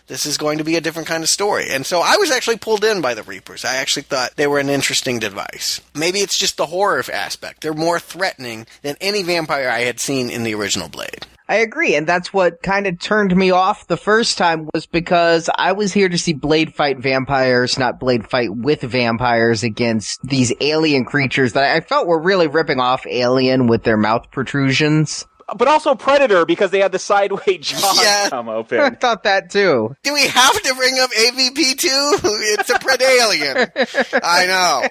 this is going to be a different kind of story. And so I was actually pulled in by the Reapers. I actually thought they were an interesting device. Maybe it's just the horror aspect. They're more threatening than any vampire I had seen in the original Blade. I agree, and that's what kind of turned me off the first time, was because I was here to see Blade fight vampires, not Blade fight with vampires against these alien creatures that I felt were really ripping off Alien with their mouth protrusions. But also Predator, because they had the sideways jaws come open. I thought that too. Do we have to bring up AVP too? It's a Predalien. I know.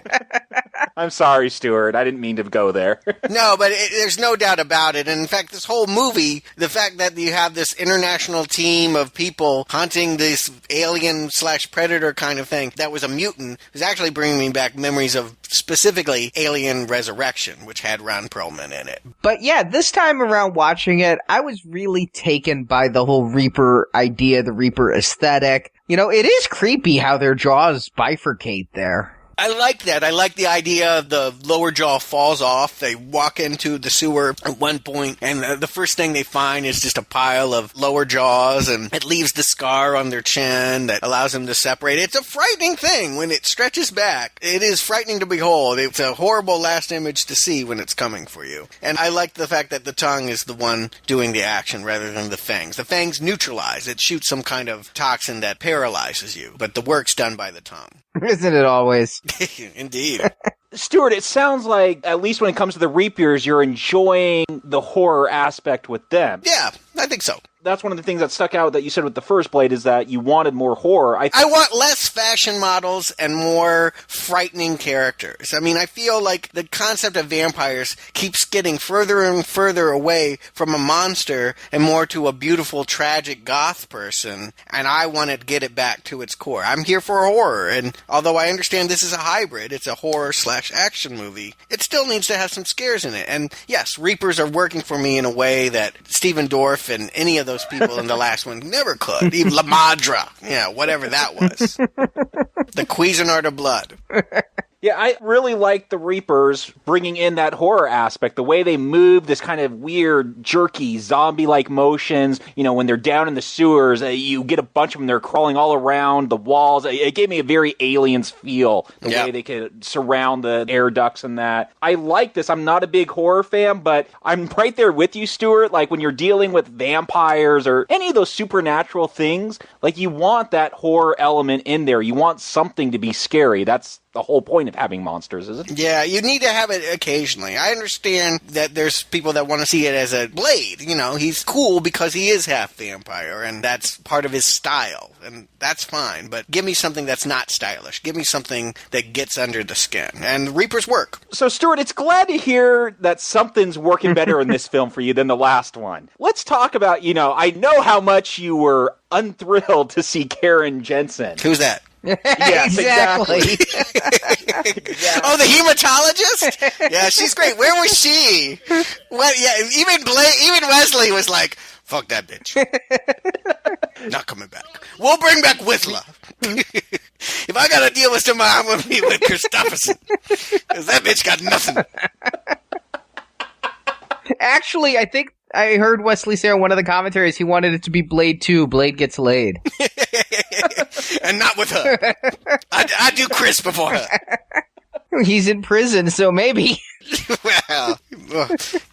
I'm sorry, Stuart. I didn't mean to go there. No, but there's no doubt about it. And in fact, this whole movie, the fact that you have this international team of people hunting this alien/predator kind of thing that was a mutant, is actually bringing me back memories of specifically Alien Resurrection, which had Ron Perlman in it. But yeah, this time around watching it, I was really taken by the whole Reaper idea, the Reaper aesthetic. You know, it is creepy how their jaws bifurcate there. I like that. I like the idea of the lower jaw falls off. They walk into the sewer at one point, and the first thing they find is just a pile of lower jaws, and it leaves the scar on their chin that allows them to separate. It's a frightening thing when it stretches back. It is frightening to behold. It's a horrible last image to see when it's coming for you. And I like the fact that the tongue is the one doing the action rather than the fangs. The fangs neutralize. It shoots some kind of toxin that paralyzes you, but the work's done by the tongue. Isn't it always? Indeed. Stuart, it sounds like, at least when it comes to the Reapers, you're enjoying the horror aspect with them. Yeah, I think so. That's one of the things that stuck out that you said with the first Blade, is that you wanted more horror. I want less fashion models and more frightening characters. I mean, I feel like the concept of vampires keeps getting further and further away from a monster and more to a beautiful, tragic goth person, and I want to get it back to its core. I'm here for horror, and although I understand this is a hybrid, it's a horror/action movie, it still needs to have some scares in it. And yes, Reapers are working for me in a way that Stephen Dorff and any of those people in the last one never could. Even La Madra. Yeah, whatever that was. The Cuisinart of Blood. Yeah, I really like the Reapers bringing in that horror aspect. The way they move, this kind of weird, jerky, zombie-like motions. You know, when they're down in the sewers, you get a bunch of them. They're crawling all around the walls. It gave me a very Aliens feel, the way they could surround the air ducts and that. I like this. I'm not a big horror fan, but I'm right there with you, Stuart. Like, when you're dealing with vampires or any of those supernatural things, like, you want that horror element in there. You want something to be scary. That's the whole point of having monsters, isn't it? Yeah, you need to have it occasionally. I understand that there's people that want to see it as a Blade. You know, he's cool because he is half vampire, and that's part of his style, and that's fine. But give me something that's not stylish. Give me something that gets under the skin. And Reapers work. So, Stuart, it's glad to hear that something's working better in this film for you than the last one. Let's talk about, you know, I know how much you were unthrilled to see Karen Jensen. Who's that? Yes, exactly. Oh, the hematologist? Yeah, she's great. Where was she? What? Yeah, even Wesley was like, "Fuck that bitch, not coming back. We'll bring back Whistler. If I gotta deal with somebody, I'm gonna be with Christopherson, because that bitch got nothing." Actually, I think I heard Wesley say on one of the commentaries he wanted it to be Blade 2, Blade Gets Laid. And not with her. I do Chris before her. He's in prison, so maybe. Well,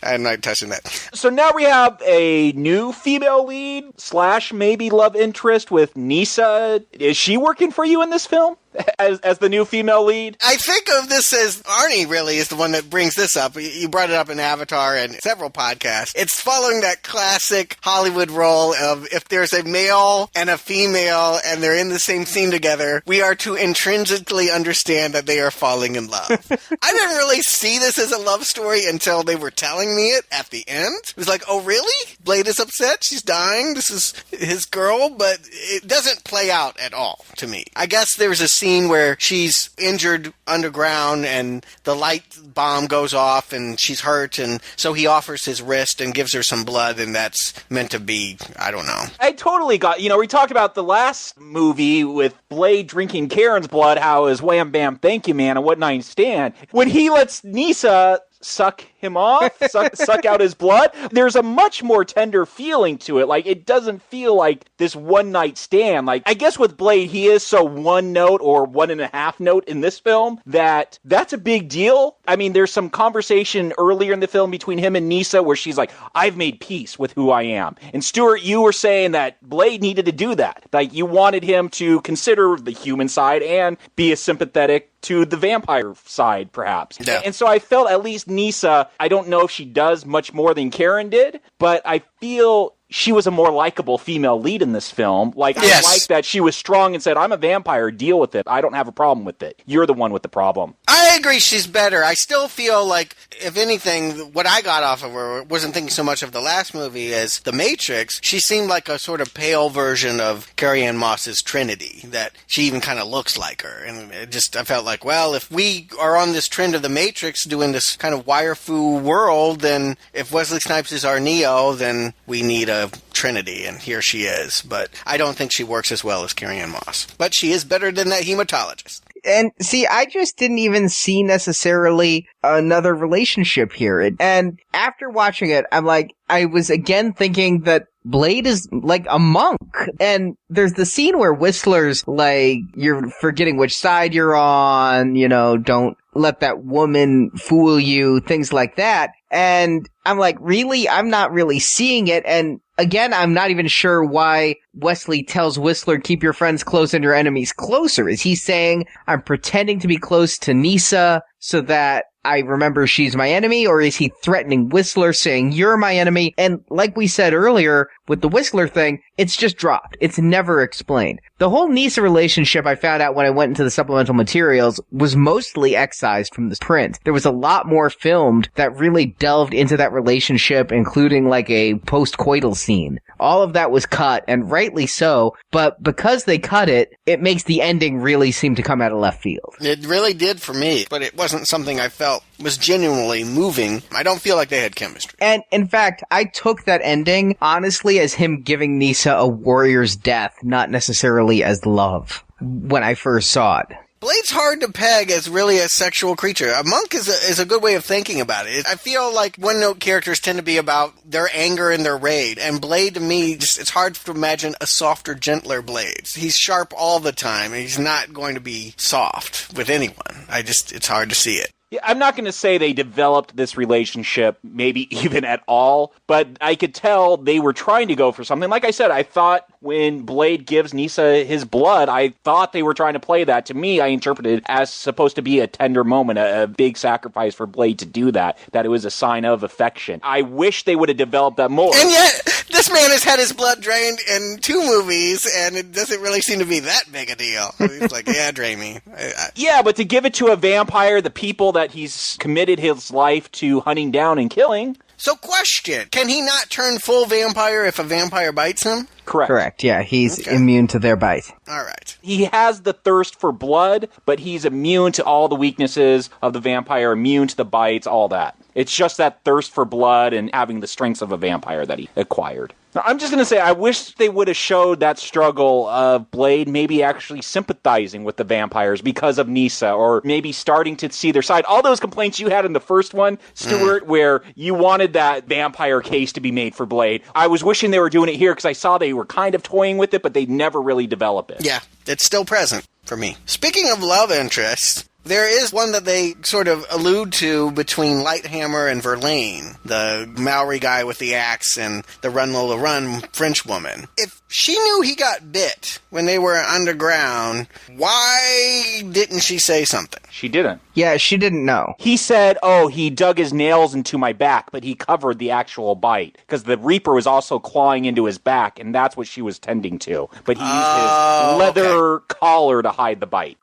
I'm not touching that. So now we have a new female lead / maybe love interest with Nisa. Is she working for you in this film as the new female lead? I think of this as Arnie really is the one that brings this up. You brought it up in Avatar and several podcasts. It's following that classic Hollywood role of if there's a male and a female and they're in the same scene together, we are to intrinsically understand that they are falling in love. I didn't really see this as a love story until they were telling me it at the end. It was like, oh, really? Blade is upset. She's dying. This is his girl, but it doesn't play out at all to me. I guess there's a scene where she's injured underground and the light bomb goes off and she's hurt, and so he offers his wrist and gives her some blood, and that's meant to be, I don't know. I totally got, we talked about the last movie with Blade drinking Karen's blood, how it was wham bam thank you man, a one night stand. When he lets Nisa suck him off, suck out his blood. There's a much more tender feeling to it. Like, it doesn't feel like this one-night stand. Like, I guess with Blade, he is so one note or 1.5 note in this film that's a big deal. I mean, there's some conversation earlier in the film between him and Nisa where she's like, I've made peace with who I am. And Stuart, you were saying that Blade needed to do that. Like, you wanted him to consider the human side and be as sympathetic to the vampire side, perhaps. Yeah. And so I felt at least Nisa, I don't know if she does much more than Karen did, but I feel she was a more likable female lead in this film. Like, yes. I like that she was strong and said, I'm a vampire, deal with it. I don't have a problem with it. You're the one with the problem. I agree she's better. I still feel like, if anything, what I got off of her wasn't thinking so much of the last movie as The Matrix. She seemed like a sort of pale version of Carrie-Anne Moss's Trinity, that she even kind of looks like her. And I felt like, well, if we are on this trend of The Matrix doing this kind of wire-fu world, then if Wesley Snipes is our Neo, then we need a Trinity, and here she is. But I don't think she works as well as Carrie-Anne Moss. But she is better than that hematologist. And see, I just didn't even see necessarily another relationship here. And after watching it, I was again thinking that Blade is like a monk. And there's the scene where Whistler's like, you're forgetting which side you're on, don't let that woman fool you, things like that. And I'm like, really? I'm not really seeing it. And again, I'm not even sure why Wesley tells Whistler, keep your friends close and your enemies closer. Is he saying, I'm pretending to be close to Nisa so that I remember she's my enemy? Or is he threatening Whistler, saying, you're my enemy? And like we said earlier, with the Whistler thing, it's just dropped. It's never explained. The whole Nisa relationship, I found out when I went into the supplemental materials, was mostly excised from the print. There was a lot more filmed that really delved into that relationship, including like a post-coital scene. All of that was cut, and rightly so, but because they cut it, it makes the ending really seem to come out of left field. It really did for me, but it wasn't something I felt was genuinely moving. I don't feel like they had chemistry. And in fact, I took that ending, honestly, as him giving Nisa a warrior's death, not necessarily as love, when I first saw it. Blade's hard to peg as really a sexual creature. A monk is a good way of thinking about it. I feel like one-note characters tend to be about their anger and their rage. And Blade, to me, it's hard to imagine a softer, gentler Blade. He's sharp all the time, and he's not going to be soft with anyone. It's hard to see it. Yeah, I'm not going to say they developed this relationship, maybe even at all, but I could tell they were trying to go for something. Like I said, I thought when Blade gives Nisa his blood, I thought they were trying to play that. To me, I interpreted it as supposed to be a tender moment, a big sacrifice for Blade to do that it was a sign of affection. I wish they would have developed that more. And yet, this man has had his blood drained in 2 movies, and it doesn't really seem to be that big a deal. He's like, yeah, drain me. Yeah, but to give it to a vampire, the people that he's committed his life to hunting down and killing. So question, can he not turn full vampire if a vampire bites him? Correct, yeah, he's immune to their bite. All right. He has the thirst for blood, but he's immune to all the weaknesses of the vampire, immune to the bites, all that. It's just that thirst for blood and having the strengths of a vampire that he acquired. Now, I'm just going to say, I wish they would have showed that struggle of Blade maybe actually sympathizing with the vampires because of Nisa, or maybe starting to see their side. All those complaints you had in the first one, Stuart, where you wanted that vampire case to be made for Blade. I was wishing they were doing it here because I saw they were kind of toying with it, but they never really develop it. Yeah, it's still present for me. Speaking of love interests, there is one that they sort of allude to between Lighthammer and Verlaine, the Maori guy with the axe and the Run Lola Run French woman. If she knew he got bit when they were underground, why didn't she say something? She didn't. Yeah, she didn't know. He said, he dug his nails into my back, but he covered the actual bite, because the Reaper was also clawing into his back, and that's what she was tending to. But he used his leather collar to hide the bite.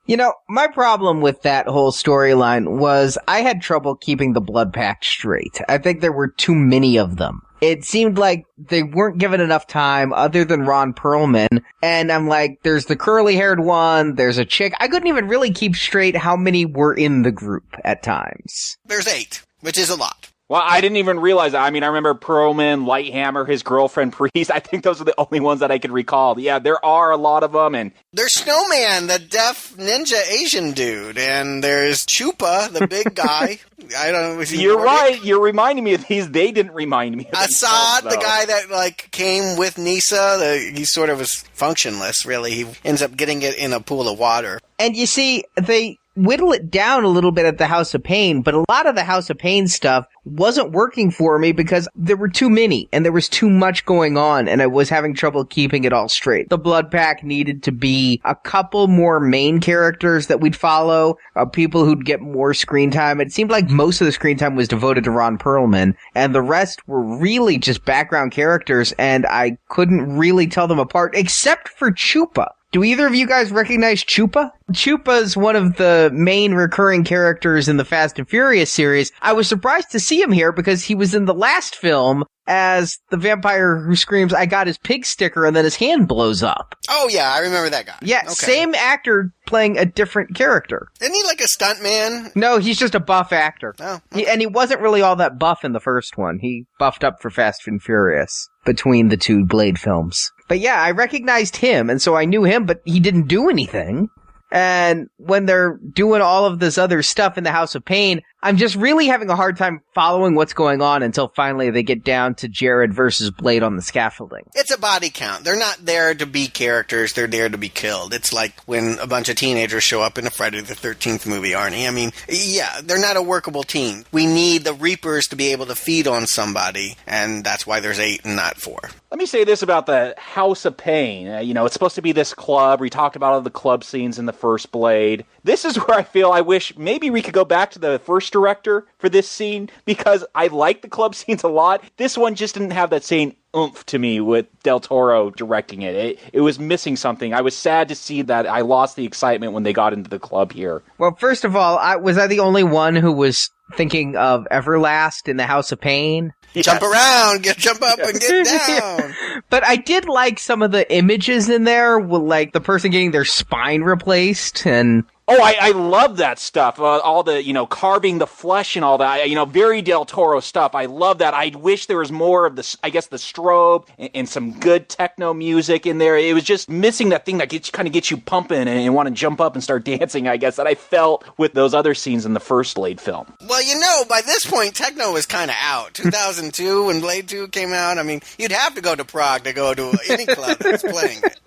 My problem with that whole storyline was I had trouble keeping the blood pact straight. I think there were too many of them. It seemed like they weren't given enough time other than Ron Perlman. And I'm like, there's the curly-haired one, there's a chick. I couldn't even really keep straight how many were in the group at times. There's 8, which is a lot. Well, I didn't even realize that. I mean, I remember Perlman, Lighthammer, his girlfriend, Priest. I think those are the only ones that I could recall. Yeah, there are a lot of them. And there's Snowman, the deaf ninja Asian dude. And there's Chupa, the big guy. I don't know. You're right. You're reminding me of these. They didn't remind me of Assad, the guy that came with Nisa. He sort of was functionless, really. He ends up getting it in a pool of water. And you see, they whittle it down a little bit at the House of Pain, but a lot of the House of Pain stuff wasn't working for me because there were too many and there was too much going on and I was having trouble keeping it all straight. The Blood Pack needed to be a couple more main characters that we'd follow, people who'd get more screen time. It seemed like most of the screen time was devoted to Ron Perlman and the rest were really just background characters and I couldn't really tell them apart except for Chupa. Do either of you guys recognize Chupa? Chupa's one of the main recurring characters in the Fast and Furious series. I was surprised to see him here because he was in the last film as the vampire who screams, "I got his pig sticker," and then his hand blows up. Oh, yeah, I remember that guy. Yeah, okay. Same actor playing a different character. Isn't he like a stuntman? No, he's just a buff actor. Oh, okay. And he wasn't really all that buff in the first one. He buffed up for Fast and Furious between the two Blade films. But yeah, I recognized him, and so I knew him, but he didn't do anything. And when they're doing all of this other stuff in the House of Pain, I'm just really having a hard time following what's going on until finally they get down to Jared versus Blade on the scaffolding. It's a body count. They're not there to be characters. They're there to be killed. It's like when a bunch of teenagers show up in a Friday the 13th movie, Arnie. I mean, yeah, they're not a workable team. We need the Reapers to be able to feed on somebody, and that's why there's 8 and not 4. Let me say this about the House of Pain. It's supposed to be this club. We talked about all the club scenes in the first Blade. This is where I wish maybe we could go back to the first director for this scene, because I like the club scenes a lot. This one just didn't have that same oomph to me with Del Toro directing it. It was missing something. I was sad to see that I lost the excitement when they got into the club here. Well, first of all, was I the only one who was thinking of Everlast in the House of Pain? Yes. Jump around, jump up and get down. But I did like some of the images in there, like the person getting their spine replaced and... Oh, I love that stuff. All the, carving the flesh and all that. Very Del Toro stuff. I love that. I wish there was more of the strobe and some good techno music in there. It was just missing that thing that gets you pumping and want to jump up and start dancing, I guess, that I felt with those other scenes in the first Blade film. Well, by this point, techno was kind of out. 2002, when Blade 2 came out, I mean, you'd have to go to Prague to go to any club that's playing it.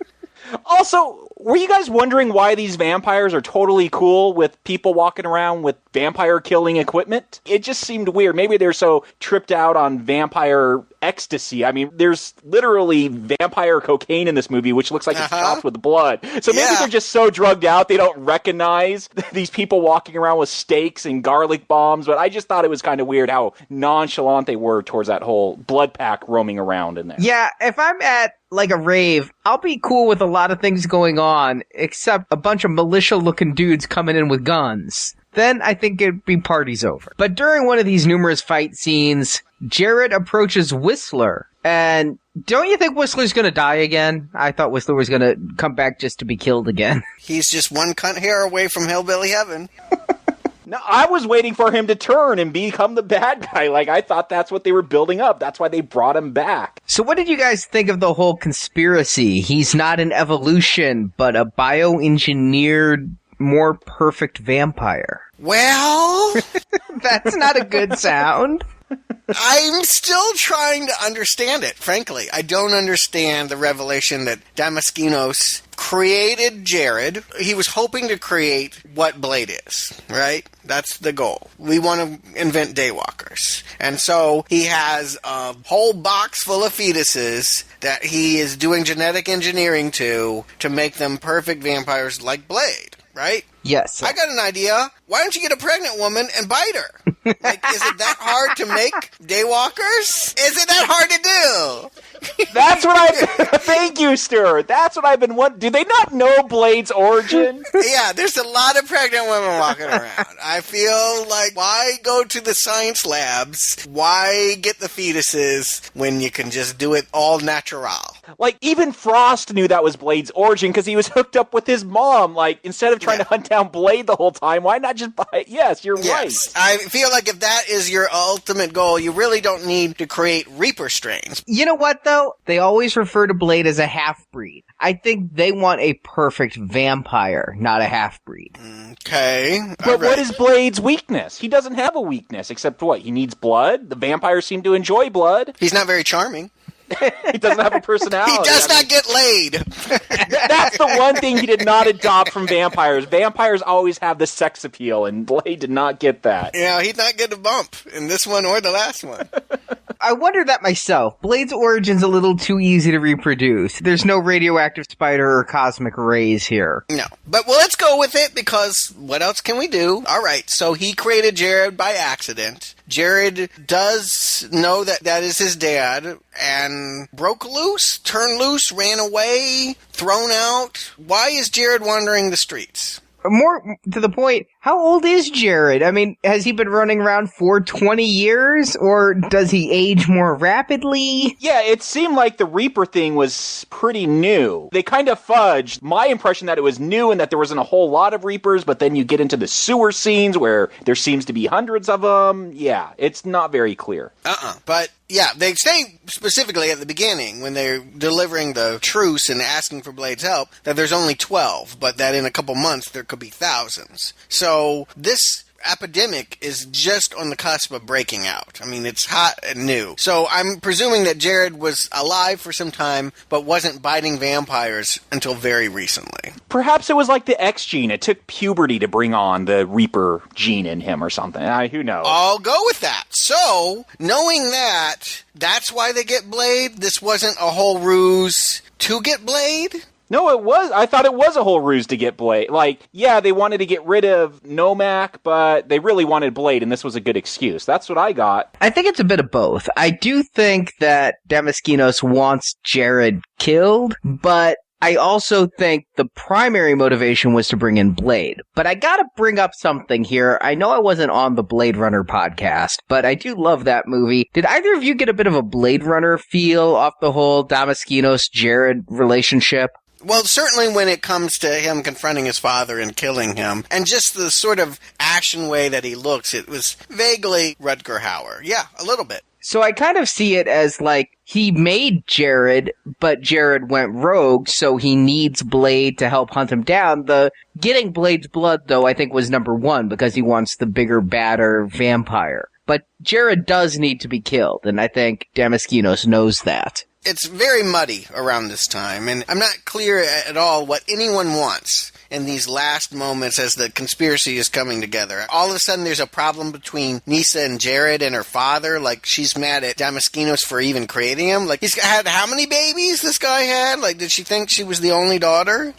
Also, were you guys wondering why these vampires are totally cool with people walking around with vampire-killing equipment? It just seemed weird. Maybe they're so tripped out on vampire ecstasy. I mean, there's literally vampire cocaine in this movie, which looks like it's chopped with blood. So maybe they're just so drugged out they don't recognize these people walking around with stakes and garlic bombs. But I just thought it was kind of weird how nonchalant they were towards that whole blood pack roaming around in there. Yeah, if I'm at like a rave, I'll be cool with a lot of things going on, except a bunch of militia-looking dudes coming in with guns. Then I think it'd be party's over. But during one of these numerous fight scenes, Jared approaches Whistler. And don't you think Whistler's gonna die again? I thought Whistler was gonna come back just to be killed again. He's just one cunt hair away from Hillbilly Heaven. No, I was waiting for him to turn and become the bad guy. Like, I thought that's what they were building up. That's why they brought him back. So what did you guys think of the whole conspiracy? He's not an evolution, but a bioengineered, more perfect vampire. Well... That's not a good sound. I'm still trying to understand it, frankly. I don't understand the revelation that Damaskinos created Jared. He was hoping to create what Blade is, right? That's the goal. We want to invent Daywalkers. And so he has a whole box full of fetuses that he is doing genetic engineering to make them perfect vampires like Blade, right? Yes. I got an idea. Why don't you get a pregnant woman and bite her? Like, is it that hard to make Daywalkers? Is it that hard to do? That's what thank you, Stuart. That's what I've been wondering. Do they not know Blade's origin? Yeah, there's a lot of pregnant women walking around. I feel like, why go to the science labs? Why get the fetuses when you can just do it all natural? Like, even Frost knew that was Blade's origin because he was hooked up with his mom. Like, instead of trying to hunt down Blade the whole time, why not just buy it? Yes, you're right. I feel like if that is your ultimate goal, you really don't need to create Reaper strains. You know what, though? They always refer to Blade as a half-breed. I think they want a perfect vampire, not a half-breed. Okay. But what is Blade's weakness? He doesn't have a weakness, except what? He needs blood? The vampires seem to enjoy blood. He's not very charming. He doesn't have a personality. He does not get laid. That's the one thing he did not adopt from vampires. Vampires always have the sex appeal, and Blade did not get that. Yeah, he's not getting a bump in this one or the last one. I wonder that myself. Blade's origin's a little too easy to reproduce. There's no radioactive spider or cosmic rays here. No. But well, let's go with it, because what else can we do? All right, so he created Jared by accident. Jared does know that that is his dad, and broke loose, turned loose, ran away, thrown out. Why is Jared wandering the streets? More to the point, how old is Jared? I mean, has he been running around for 20 years, or does he age more rapidly? Yeah, it seemed like the Reaper thing was pretty new. They kind of fudged my impression that it was new and that there wasn't a whole lot of Reapers, but then you get into the sewer scenes where there seems to be hundreds of them. Yeah, it's not very clear. But yeah, they say specifically at the beginning, when they're delivering the truce and asking for Blade's help, that there's only 12, but that in a couple months there could be thousands. So this epidemic is just on the cusp of breaking out. I mean, it's hot and new. So I'm presuming that Jared was alive for some time, but wasn't biting vampires until very recently. Perhaps it was like the X gene. It took puberty to bring on the Reaper gene in him or something. Who knows? I'll go with that. So, knowing that, that's why they get Blade? This wasn't a whole ruse to get Blade? No, it was. I thought it was a whole ruse to get Blade. Like, yeah, they wanted to get rid of Nomak, but they really wanted Blade, and this was a good excuse. That's what I got. I think it's a bit of both. I do think that Damaskinos wants Jared killed, but I also think the primary motivation was to bring in Blade. But I gotta bring up something here. I know I wasn't on the Blade Runner podcast, but I do love that movie. Did either of you get a bit of a Blade Runner feel off the whole Damaskinos-Jared relationship? Well, certainly when it comes to him confronting his father and killing him, and just the sort of action way that he looks, it was vaguely Rutger Hauer. Yeah, a little bit. So I kind of see it as like, he made Jared, but Jared went rogue, so he needs Blade to help hunt him down. The getting Blade's blood, though, I think was number one, because he wants the bigger, badder vampire. But Jared does need to be killed, and I think Damaskinos knows that. It's very muddy around this time, and I'm not clear at all what anyone wants in these last moments as the conspiracy is coming together. All of a sudden, there's a problem between Nisa and Jared and her father. Like, she's mad at Damaskinos for even creating him. Like, he's had how many babies this guy had? Like, did she think she was the only daughter?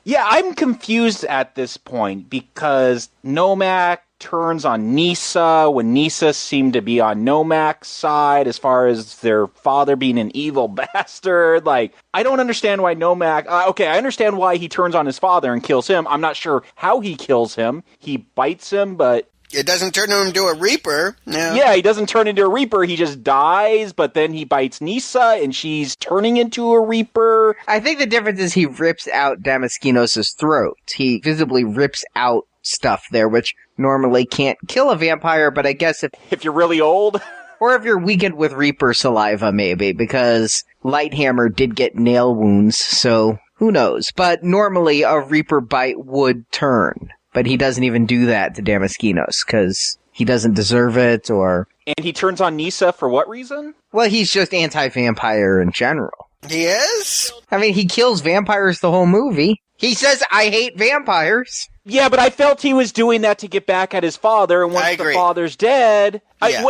Yeah, I'm confused at this point, because Nomak turns on Nisa when Nisa seemed to be on Nomak's side as far as their father being an evil bastard. Like, I don't understand why Nomak... okay, I understand why he turns on his father and kills him. I'm not sure how he kills him. He bites him, but... It doesn't turn him into a Reaper. No. Yeah, he doesn't turn into a Reaper. He just dies, but then he bites Nisa, and she's turning into a Reaper. I think the difference is he rips out Damaskinos' throat. He visibly rips out stuff there, which normally can't kill a vampire, but I guess if you're really old... Or if you're weakened with Reaper saliva, maybe, because Lighthammer did get nail wounds, so who knows. But normally a Reaper bite would turn. But he doesn't even do that to Damaskinos, because he doesn't deserve it, or... And he turns on Nisa for what reason? Well, he's just anti-vampire in general. He is? I mean, he kills vampires the whole movie. He says, I hate vampires. Yeah, but I felt he was doing that to get back at his father, and once the father's dead...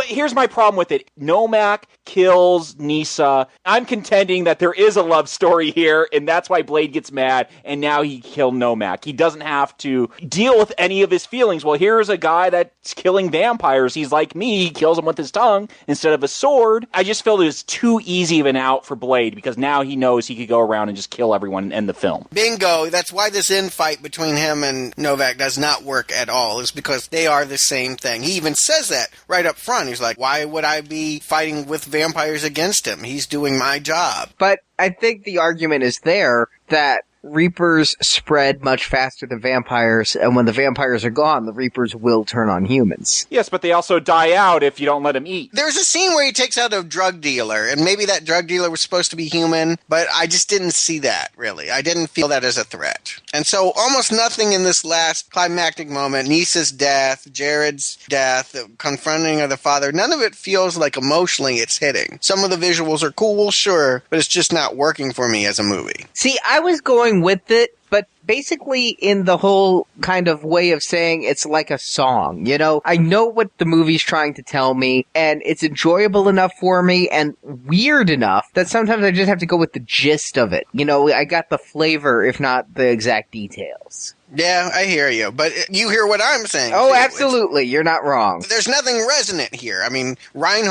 here's my problem with it. Nomak kills Nisa. I'm contending that there is a love story here, and that's why Blade gets mad, and now he killed Nomak. He doesn't have to deal with any of his feelings. Well, here's a guy that's killing vampires. He's like me. He kills them with his tongue instead of a sword. I just felt it was too easy of an out for Blade, because now he knows he could go around and just kill everyone and end the film. Bingo. That's why this infight between him and Novak does not work at all, is because they are the same thing. He even says that right up front. He's like, why would I be fighting with vampires against him? He's doing my job. But I think the argument is there that Reapers spread much faster than vampires, and when the vampires are gone, the Reapers will turn on humans. Yes, but they also die out if you don't let them eat. There's a scene where he takes out a drug dealer, and maybe that drug dealer was supposed to be human, but I just didn't see that, really. I didn't feel that as a threat. And so almost nothing in this last climactic moment, Nisa's death, Jared's death, the confronting of the father, none of it feels like emotionally it's hitting. Some of the visuals are cool, sure, but it's just not working for me as a movie. See, I was going with it, but basically in the whole kind of way of saying it's like a song, you know? I know what the movie's trying to tell me, and it's enjoyable enough for me and weird enough that sometimes I just have to go with the gist of it. You know, I got the flavor, if not the exact details. Yeah, I hear you, but you hear what I'm saying. Oh, too. absolutely. You're not wrong. There's nothing resonant here. I mean, Ron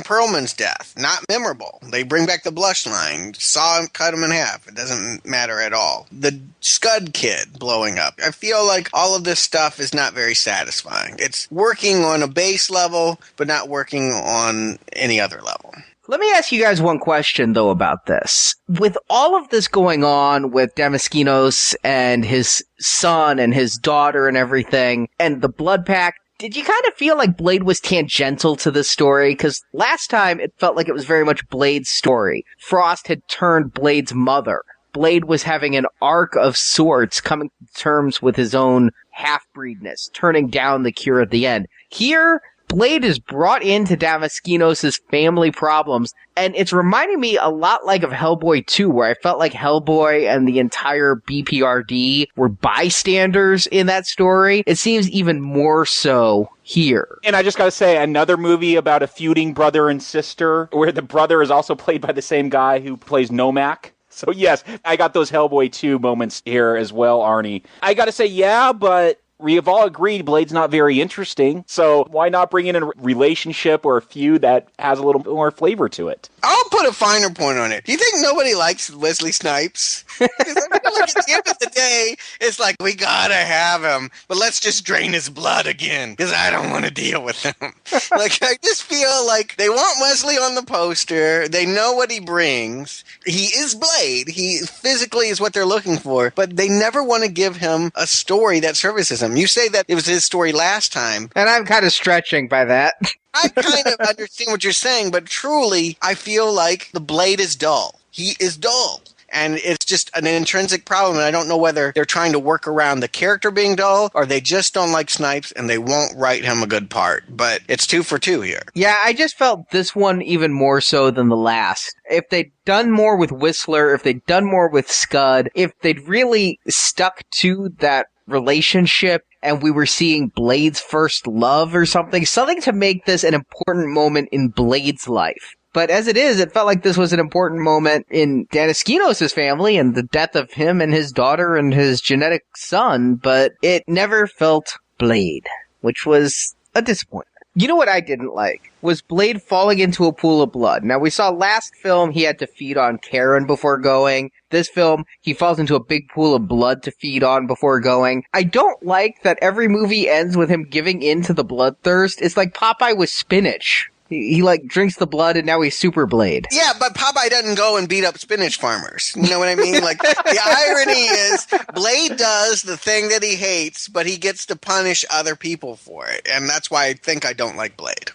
Perlman's death, not memorable. They bring back the blush line, saw him, cut him in half. It doesn't matter at all. The Scud kid blowing up. I feel like all of this stuff is not very satisfying. It's working on a base level, but not working on any other level. Let me ask you guys one question, though, about this. With all of this going on with Damaskinos and his son and his daughter and everything, and the Blood Pact, did you kind of feel like Blade was tangential to this story? Because last time it felt like it was very much Blade's story. Frost had turned Blade's mother. Blade was having an arc of sorts, coming to terms with his own half-breedness, turning down the cure at the end. Here, Blade is brought into Damaskinos' family problems, and it's reminding me a lot like of Hellboy 2, where I felt like Hellboy and the entire BPRD were bystanders in that story. It seems even more so here. And I just gotta say, another movie about a feuding brother and sister, where the brother is also played by the same guy who plays Nomak. So yes, I got those Hellboy 2 moments here as well, Arnie. I gotta say, yeah, but we have all agreed Blade's not very interesting, so why not bring in a relationship or a feud that has a little more flavor to it? I'll put a finer point on it. Do you think nobody likes Wesley Snipes? Because I feel like at the end of the day, it's like, we gotta have him, but let's just drain his blood again, because I don't want to deal with him. Like, I just feel like they want Wesley on the poster, they know what he brings, he is Blade, he physically is what they're looking for, but they never want to give him a story that services him. You say that it was his story last time. And I'm kind of stretching by that. I kind of understand what you're saying, but truly, I feel like the Blade is dull. He is dull. And it's just an intrinsic problem, and I don't know whether they're trying to work around the character being dull, or they just don't like Snipes, and they won't write him a good part. But it's 2 for 2 here. Yeah, I just felt this one even more so than the last. If they'd done more with Whistler, if they'd done more with Scud, if they'd really stuck to that relationship, and we were seeing Blade's first love or something to make this an important moment in Blade's life. But as it is, it felt like this was an important moment in Damaskinos' family and the death of him and his daughter and his genetic son, but it never felt Blade, which was a disappointment. You know what I didn't like? Was Blade falling into a pool of blood. Now, we saw last film he had to feed on Karen before going. This film, he falls into a big pool of blood to feed on before going. I don't like that every movie ends with him giving in to the bloodthirst. It's like Popeye with spinach. He like drinks the blood and now he's Super Blade. Yeah, but Popeye doesn't go and beat up spinach farmers. You know what I mean? Like, the irony is Blade does the thing that he hates, but he gets to punish other people for it. And that's why I think I don't like Blade.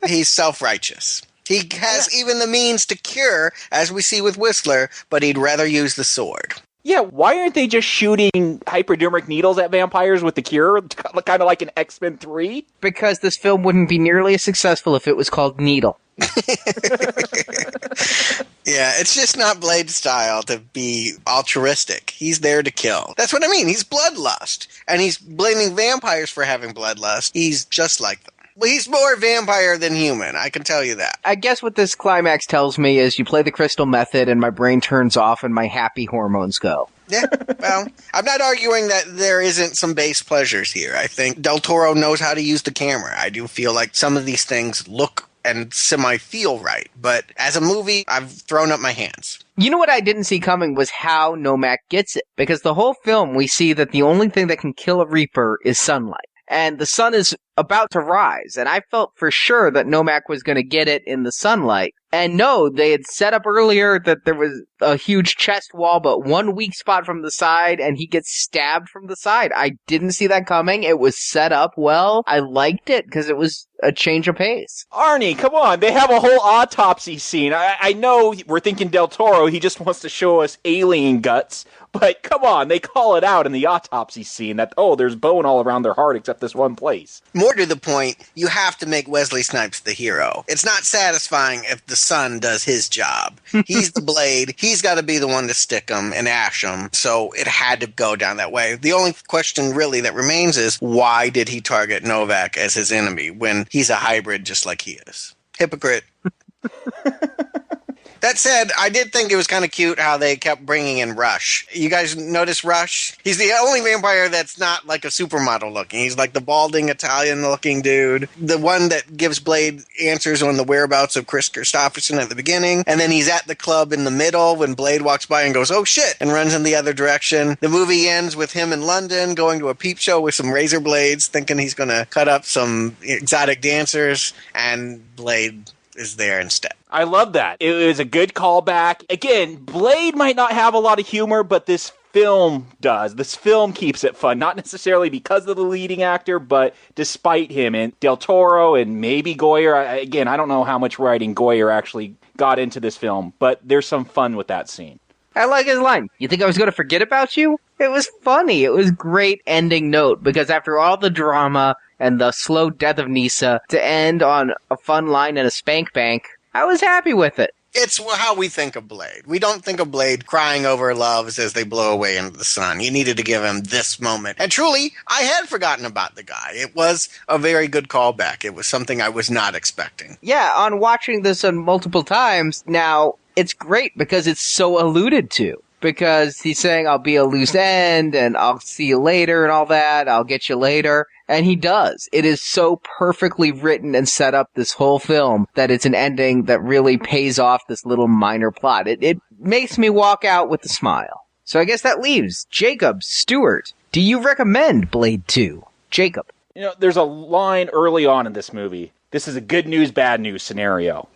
He's self-righteous. He has even the means to cure, as we see with Whistler, but he'd rather use the sword. Yeah, why aren't they just shooting hypodermic needles at vampires with the cure? Kind of like an X-Men 3? Because this film wouldn't be nearly as successful if it was called Needle. Yeah, it's just not Blade's style to be altruistic. He's there to kill. That's what I mean. He's bloodlust. And he's blaming vampires for having bloodlust. He's just like them. Well, he's more vampire than human, I can tell you that. I guess what this climax tells me is you play the crystal method and my brain turns off and my happy hormones go. Yeah, well, I'm not arguing that there isn't some base pleasures here. I think Del Toro knows how to use the camera. I do feel like some of these things look and semi-feel right. But as a movie, I've thrown up my hands. You know what I didn't see coming was how Nomak gets it. Because the whole film, we see that the only thing that can kill a Reaper is sunlight. And the sun is about to rise. And I felt for sure that Nomak was going to get it in the sunlight. And no, they had set up earlier that there was a huge chest wall, but one weak spot from the side, and he gets stabbed from the side. I didn't see that coming. It was set up well. I liked it because it was a change of pace. Arnie, come on. They have a whole autopsy scene. I know we're thinking Del Toro. He just wants to show us alien guts. But come on, they call it out in the autopsy scene that, oh, there's bone all around their heart except this one place. More to the point, you have to make Wesley Snipes the hero. It's not satisfying if the son does his job. He's the Blade. He's got to be the one to stick him and ash him. So it had to go down that way. The only question really that remains is, why did he target Novak as his enemy when he's a hybrid just like he is? Hypocrite. That said, I did think it was kind of cute how they kept bringing in Rush. You guys notice Rush? He's the only vampire that's not like a supermodel looking. He's like the balding Italian looking dude. The one that gives Blade answers on the whereabouts of Chris Christopherson at the beginning. And then he's at the club in the middle when Blade walks by and goes, oh shit, and runs in the other direction. The movie ends with him in London going to a peep show with some razor blades, thinking he's going to cut up some exotic dancers, and Blade is there instead. I love that. It was a good callback. Again, Blade might not have a lot of humor, but this film does. This film keeps it fun, not necessarily because of the leading actor, but despite him. And Del Toro and maybe Goyer, again, I don't know how much writing Goyer actually got into this film, but there's some fun with that scene. I like his line. You think I was going to forget about you? It was funny. It was great ending note, because after all the drama and the slow death of Nisa, to end on a fun line and a spank bank, I was happy with it. It's how we think of Blade. We don't think of Blade crying over loves as they blow away into the sun. You needed to give him this moment. And truly, I had forgotten about the guy. It was a very good callback. It was something I was not expecting. Yeah, on watching this multiple times, now, it's great because it's so alluded to. Because he's saying, I'll be a loose end, and I'll see you later, and all that, I'll get you later. And he does. It is so perfectly written and set up this whole film that it's an ending that really pays off this little minor plot. It makes me walk out with a smile. So I guess that leaves Jakob, Stuart. Do you recommend Blade 2? Jakob. You know, there's a line early on in this movie. This is a good news, bad news scenario.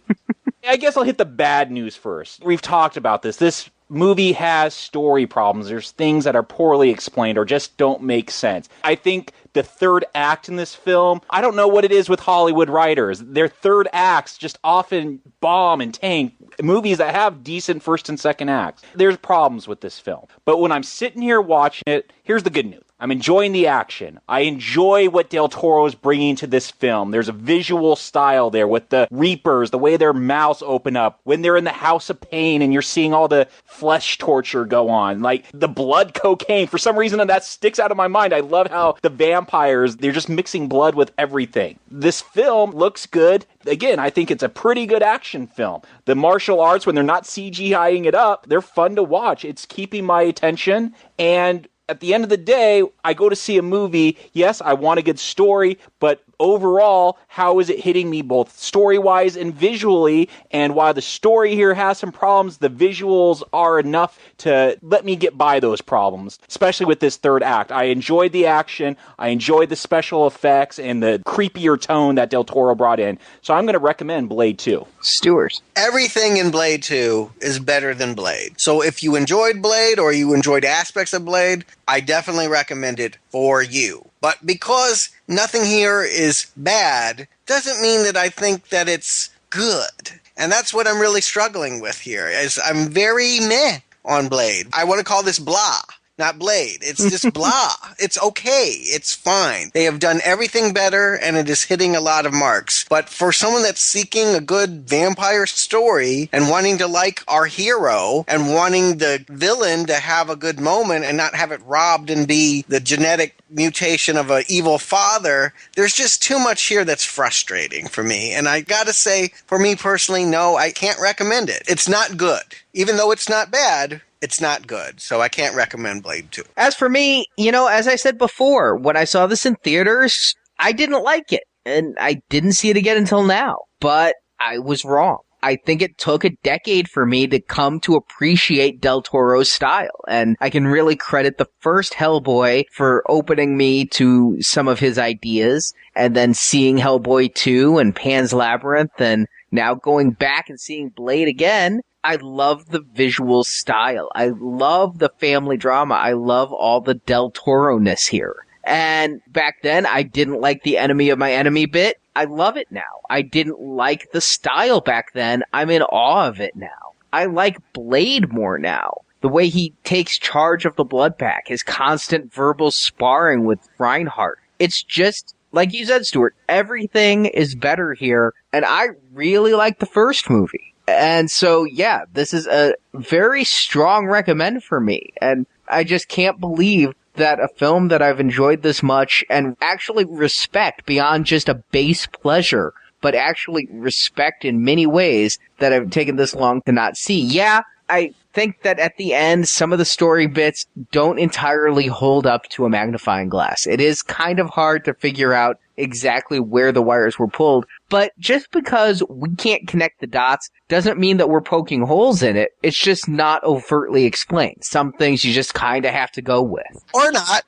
I guess I'll hit the bad news first. We've talked about this. This movie has story problems. There's things that are poorly explained or just don't make sense. I think the third act in this film, I don't know what it is with Hollywood writers. Their third acts just often bomb and tank movies that have decent first and second acts. There's problems with this film. But when I'm sitting here watching it, here's the good news. I'm enjoying the action. I enjoy what Del Toro is bringing to this film. There's a visual style there with the Reapers, the way their mouths open up, when they're in the House of Pain and you're seeing all the flesh torture go on, like the blood cocaine. For some reason, that sticks out of my mind. I love how the vampires, they're just mixing blood with everything. This film looks good. Again, I think it's a pretty good action film. The martial arts, when they're not CGIing it up, they're fun to watch. It's keeping my attention, and at the end of the day, I go to see a movie. Yes, I want a good story, but overall, how is it hitting me both story-wise and visually? And while the story here has some problems, the visuals are enough to let me get by those problems, especially with this third act. I enjoyed the action, I enjoyed the special effects, and the creepier tone that Del Toro brought in. So I'm going to recommend Blade 2. Stuart. Everything in Blade 2 is better than Blade. So if you enjoyed Blade or you enjoyed aspects of Blade, I definitely recommend it for you. But because nothing here is bad, doesn't mean that I think that it's good. And that's what I'm really struggling with here, is I'm very meh on Blade. I want to call this blah. Not Blade. It's just blah. It's okay. It's fine. They have done everything better, and it is hitting a lot of marks. But for someone that's seeking a good vampire story and wanting to like our hero and wanting the villain to have a good moment and not have it robbed and be the genetic mutation of an evil father, there's just too much here that's frustrating for me. And I gotta say, for me personally, no, I can't recommend it. It's not good. Even though it's not bad, it's not good, so I can't recommend Blade 2. As for me, as I said before, when I saw this in theaters, I didn't like it, and I didn't see it again until now. But I was wrong. I think it took a decade for me to come to appreciate Del Toro's style, and I can really credit the first Hellboy for opening me to some of his ideas, and then seeing Hellboy 2 and Pan's Labyrinth, and now going back and seeing Blade again. I love the visual style. I love the family drama. I love all the Del Toro-ness here. And back then, I didn't like the enemy of my enemy bit. I love it now. I didn't like the style back then. I'm in awe of it now. I like Blade more now. The way he takes charge of the Blood Pack, his constant verbal sparring with Reinhardt. It's just, like you said, Stuart, everything is better here. And I really like the first movie. And so, yeah, this is a very strong recommend for me. And I just can't believe that a film that I've enjoyed this much and actually respect beyond just a base pleasure, but actually respect in many ways that I've taken this long to not see. Yeah, I think that at the end, some of the story bits don't entirely hold up to a magnifying glass. It is kind of hard to figure out exactly where the wires were pulled, but just because we can't connect the dots doesn't mean that we're poking holes in it. It's just not overtly explained. Some things you just kind of have to go with. Or not.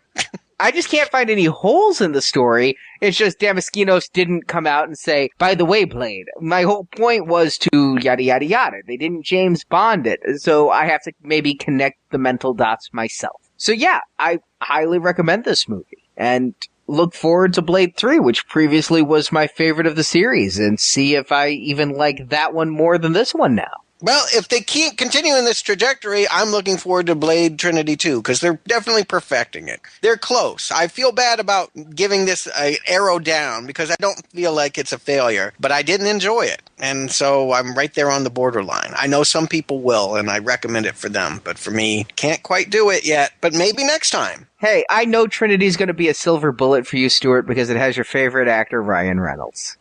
I just can't find any holes in the story. It's just Damaskinos didn't come out and say, by the way, Blade, my whole point was to yada yada yada. They didn't James Bond it, so I have to maybe connect the mental dots myself. So yeah, I highly recommend this movie. And look forward to Blade 3, which previously was my favorite of the series, and see if I even like that one more than this one now. Well, if they keep continuing this trajectory, I'm looking forward to Blade Trinity 2, because they're definitely perfecting it. They're close. I feel bad about giving this an arrow down, because I don't feel like it's a failure, but I didn't enjoy it. And so I'm right there on the borderline. I know some people will, and I recommend it for them, but for me, can't quite do it yet, but maybe next time. Hey, I know Trinity's going to be a silver bullet for you, Stuart, because it has your favorite actor, Ryan Reynolds.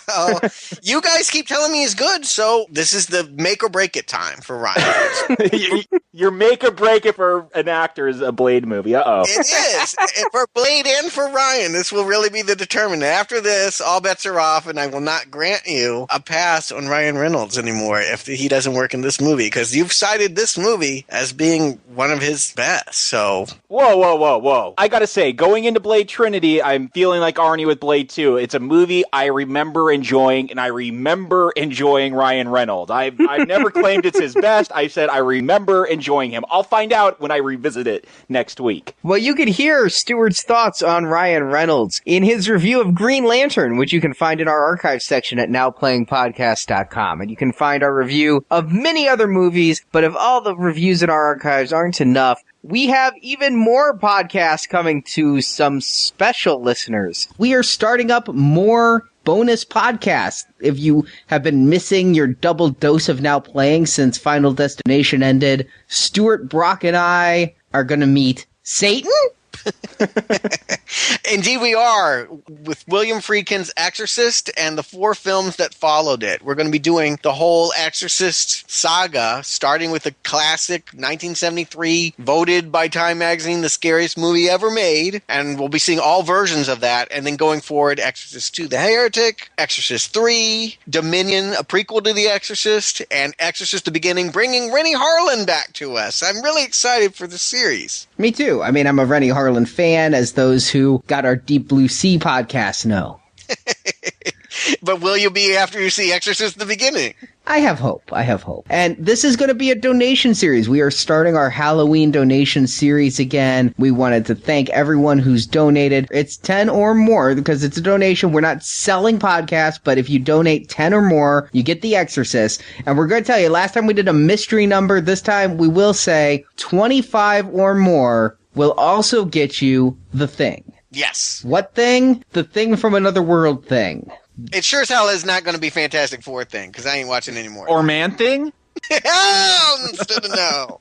Well, you guys keep telling me he's good, so this is the make or break it time for Ryan. Your make or break it for an actor is a Blade movie. Uh-oh. It is. For Blade and for Ryan, this will really be the determinant. After this, all bets are off, and I will not grant you a pass on Ryan Reynolds anymore if he doesn't work in this movie, because you've cited this movie as being one of his best, so... Whoa. I gotta say, going into Blade Trinity, I'm feeling like Arnie with Blade 2. It's a movie I remember enjoying, and I remember enjoying Ryan Reynolds. I've never claimed it's his best. I said I remember enjoying him. I'll find out when I revisit it next week. Well, you could hear Stuart's thoughts on Ryan Reynolds in his review of Green Lantern, which you can find in our archive section at nowplayingpodcast.com. And you can find our review of many other movies, but if all the reviews in our archives aren't enough, we have even more podcasts coming to some special listeners. We are starting up more bonus podcasts. If you have been missing your double dose of Now Playing since Final Destination ended, Stuart, Brock, and I are going to meet Satan? Indeed we are, with William Friedkin's Exorcist and the 4 films that followed it. We're going to be doing the whole Exorcist saga, starting with the classic 1973, voted by Time Magazine the scariest movie ever made, and we'll be seeing all versions of that, and then going forward, Exorcist 2, The Heretic, Exorcist 3, Dominion, a prequel to The Exorcist, and Exorcist the Beginning, bringing Rennie Harlan back to us. I'm really excited for the series. Me too. I mean, I'm a Rennie Harlan fan, as those who got our Deep Blue Sea podcast know. But will you be after you see Exorcist the Beginning? I have hope. And this is going to be a donation series. We are starting our Halloween donation series again. We wanted to thank everyone who's donated. It's 10 or more because it's a donation. We're not selling podcasts, but if you donate 10 or more, you get The Exorcist. And we're going to tell you, last time we did a mystery number. This time we will say 25 or more will also get you The Thing. Yes. What thing? The Thing from Another World thing. It sure as hell is not going to be Fantastic Four thing, because I ain't watching anymore. Or Man Thing? Instead of no.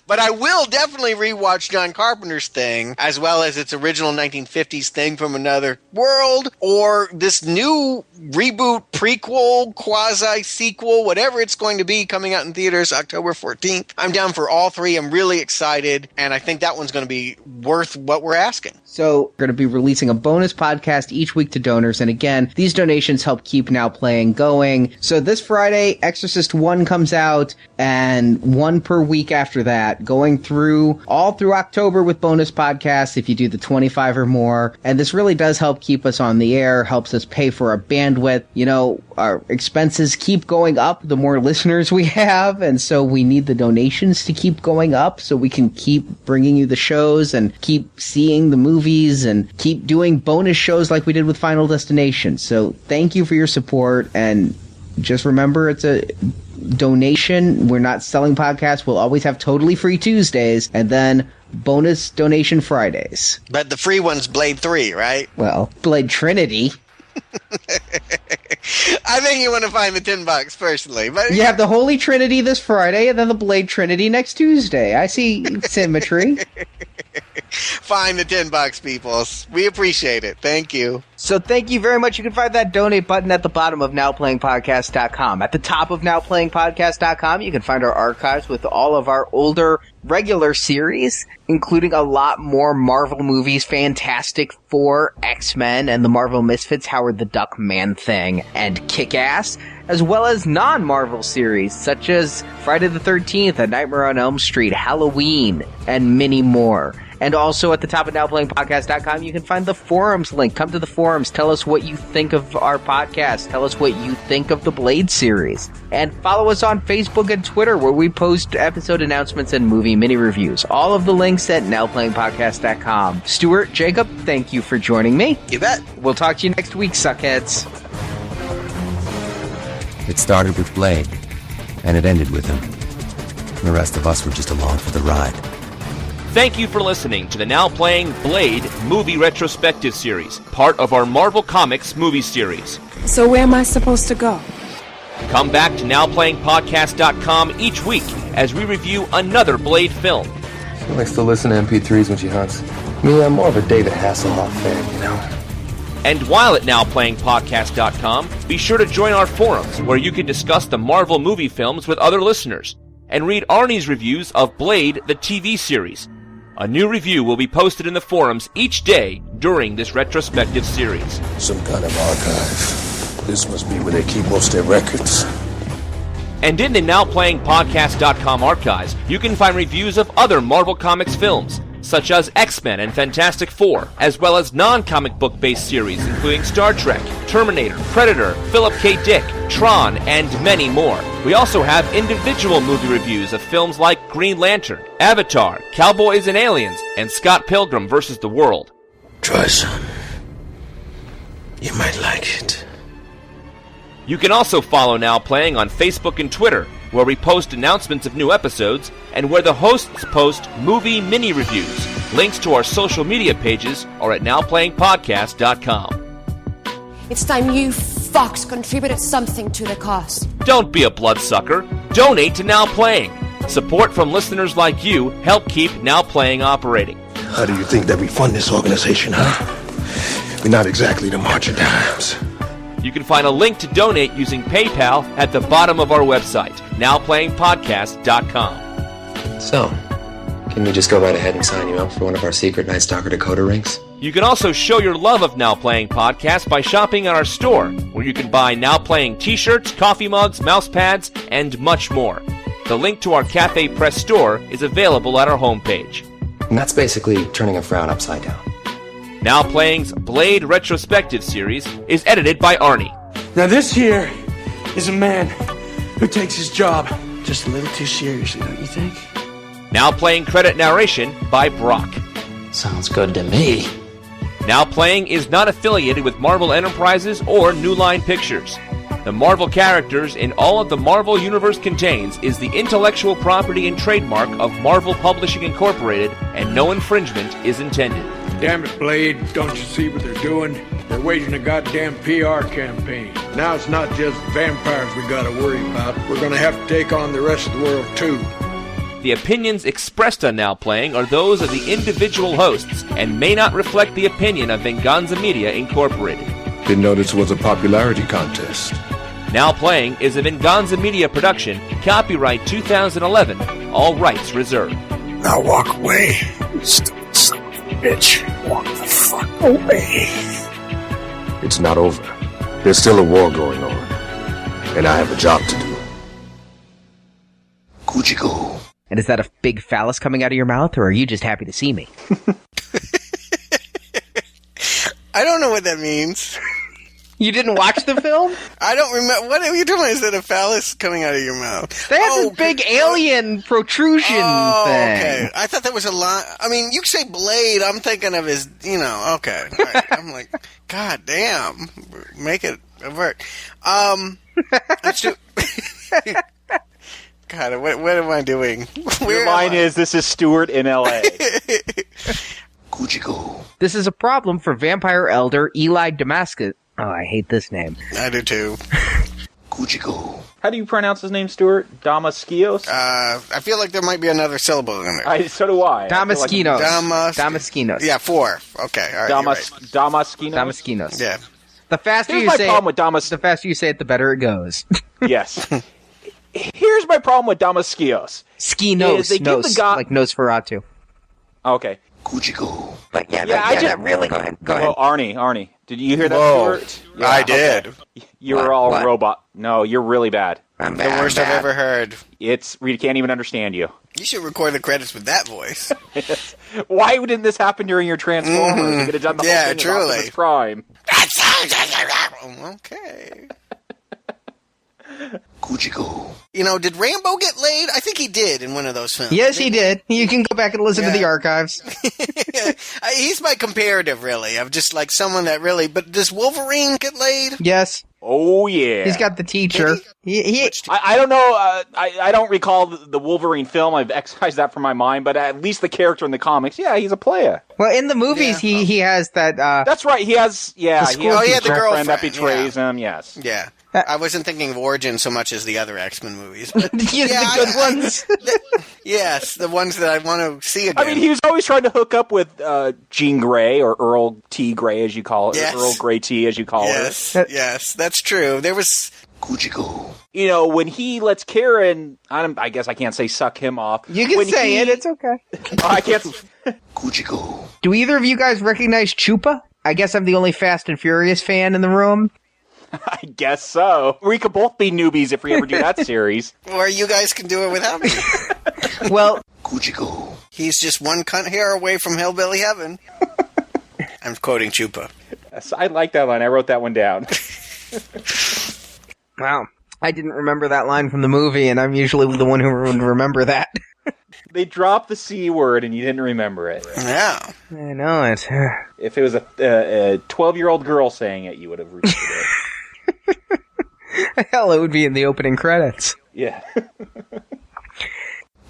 But I will definitely rewatch John Carpenter's Thing, as well as its original 1950s Thing from Another World, or this new reboot, prequel, quasi-sequel, whatever it's going to be, coming out in theaters October 14th. I'm down for all three. I'm really excited, and I think that one's going to be worth what we're asking. So we're going to be releasing a bonus podcast each week to donors, and again, these donations help keep Now Playing going. So this Friday, Exorcist 1 comes out, and one per week after that, going through all through October with bonus podcasts if you do the 25 or more. And this really does help keep us on the air, helps us pay for our bandwidth. You know, our expenses keep going up the more listeners we have, and so we need the donations to keep going up so we can keep bringing you the shows and keep seeing the movies and keep doing bonus shows like we did with Final Destination. So thank you for your support, and just remember, it's a donation. We're not selling podcasts. We'll always have totally free Tuesdays and then bonus donation Fridays. But the free one's Blade 3, right? Well, Blade Trinity. I think you want to find the $10 personally. But you have the Holy Trinity this Friday and then the Blade Trinity next Tuesday. I see symmetry. Find the $10, people. We appreciate it. Thank you. So thank you very much. You can find that donate button at the bottom of NowPlayingPodcast.com. At the top of NowPlayingPodcast.com, you can find our archives with all of our older regular series, including a lot more Marvel movies, Fantastic Four, X-Men, and the Marvel Misfits, Howard the Duck, Man-Thing, and Kick-Ass, as well as non-Marvel series, such as Friday the 13th, A Nightmare on Elm Street, Halloween, and many more. And also at the top of NowPlayingPodcast.com, you can find the forums link. Come to the forums. Tell us what you think of our podcast. Tell us what you think of the Blade series. And follow us on Facebook and Twitter, where we post episode announcements and movie mini-reviews. All of the links at NowPlayingPodcast.com. Stuart, Jacob, thank you for joining me. You bet. We'll talk to you next week, suckheads. It started with Blade, and it ended with him. The rest of us were just along for the ride. Thank you for listening to the Now Playing Blade movie retrospective series, part of our Marvel Comics movie series. So where am I supposed to go? Come back to NowPlayingPodcast.com each week as we review another Blade film. She likes to listen to MP3s when she hunts. Me, I'm more of a David Hasselhoff fan, you know. And while at NowPlayingPodcast.com, be sure to join our forums where you can discuss the Marvel movie films with other listeners and read Arnie's reviews of Blade, the TV series. A new review will be posted in the forums each day during this retrospective series. Some kind of archive. This must be where they keep most of their records. And in the NowPlayingPodcast.com archives, you can find reviews of other Marvel Comics films, such as X-Men and Fantastic Four, as well as non-comic book-based series including Star Trek, Terminator, Predator, Philip K. Dick, Tron, and many more. We also have individual movie reviews of films like Green Lantern, Avatar, Cowboys and Aliens, and Scott Pilgrim vs. the World. Try some. You might like it. You can also follow Now Playing on Facebook and Twitter, where we post announcements of new episodes, and where the hosts post movie mini-reviews. Links to our social media pages are at NowPlayingPodcast.com. It's time you fucks contributed something to the cause. Don't be a bloodsucker. Donate to Now Playing. Support from listeners like you help keep Now Playing operating. How do you think that we fund this organization, huh? We're not exactly the March of Dimes. You can find a link to donate using PayPal at the bottom of our website, NowPlayingPodcast.com. So, can we just go right ahead and sign you up for one of our secret Night Stalker Dakota rings? You can also show your love of Now Playing Podcast by shopping at our store, where you can buy Now Playing t-shirts, coffee mugs, mouse pads, and much more. The link to our Cafe Press store is available at our homepage. And that's basically turning a frown upside down. Now Playing's Blade Retrospective series is edited by Arnie. Now this here is a man Who takes his job just a little too seriously, don't you think? Now playing credit narration by Brock. Sounds good to me. Now playing is not affiliated with Marvel Enterprises or New Line Pictures. The Marvel characters in all of the Marvel Universe contains is the intellectual property and trademark of Marvel Publishing Incorporated, and no infringement is intended. Damn it, Blade, don't you see what they're doing? They're waging a goddamn PR campaign. Now it's not just vampires we gotta worry about. We're gonna have to take on the rest of the world, too. The opinions expressed on Now Playing are those of the individual hosts and may not reflect the opinion of Venganza Media Incorporated. Didn't know this was a popularity contest. Now Playing is a Venganza Media production, copyright 2011, all rights reserved. Now walk away, you stupid son of a bitch. Walk the fuck away. It's not over. There's still a war going on, and I have a job to do. Kuchiko. And is that a big phallus coming out of your mouth, or are you just happy to see me? I don't know what that means. You didn't watch the film? I don't remember. What are you doing? Is that a phallus coming out of your mouth? They have this big alien protrusion thing. Okay. I thought that was a line. I mean, you say Blade, I'm thinking of his, okay. Right. I'm like, God damn. Make it avert. God, what am I doing? Your line is, this is Stuart in L.A. Kuchiko. This is a problem for vampire elder Eli Damascus. Oh, I hate this name. I do too. Kuchiko. How do you pronounce his name, Stuart? Damaskinos? I feel like there might be another syllable in there. So do I. Damaskinos. Damaskinos. Yeah, 4. Okay, all right. Damaskinos? Damaskinos. Yeah. The faster Here's you my say problem with the faster you say it, the better it goes. Yes. Here's my problem with Damaskinos. Skinos. They give the guy like Nosferatu. Okay. Kuchiko. Really go ahead. Well, Arnie, did you hear that, Stuart? Yeah, I did. Okay. You were all robot. No, you're really bad. The worst I've ever heard. We can't even understand you. You should record the credits with that voice. Why didn't this happen during your Transformers? You could have done the whole thing with Optimus Prime. Okay. Kuchiko. Did Rambo get laid? I think he did in one of those films. Yes, he did. You can go back and listen to the archives. He's my comparative, really, of just like someone that really... But does Wolverine get laid? Yes. Oh, yeah. He's got the teacher. I don't know. I don't recall the Wolverine film. I've excised that from my mind, but at least the character in the comics, he's a player. Well, in the movies, he has that... That's right. He has... Yeah, he had the girlfriend that betrays him, yes. Yeah. I wasn't thinking of Origin so much as the other X-Men movies. But the good ones. Yes, the ones that I want to see again. I mean, he was always trying to hook up with Jean Grey, or Earl T. Grey, as you call it. Yes. Or Earl Grey T, as you call it. Yes, that's true. There was... Kuchiko. When he lets Karen, I guess I can't say suck him off. You can say it, it's okay. I can't... Kuchiko. Do either of you guys recognize Chupa? I guess I'm the only Fast and Furious fan in the room. I guess so. We could both be newbies if we ever do that series. Or you guys can do it without me. Well, Kuchiko. He's just one cunt hair away from Hillbilly Heaven. I'm quoting Chupa. Yes, I like that line. I wrote that one down. Wow. I didn't remember that line from the movie, and I'm usually the one who would remember that. They dropped the C word, and you didn't remember it. Yeah. I know it. If it was a 12-year-old girl saying it, you would have remembered it. Hell, it would be in the opening credits. Yeah.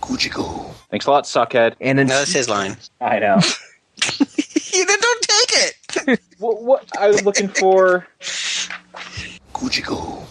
Kuchiko. Thanks a lot, suckhead. And No, that's his line. I know. You don't take it. What I was looking for... Kuchiko.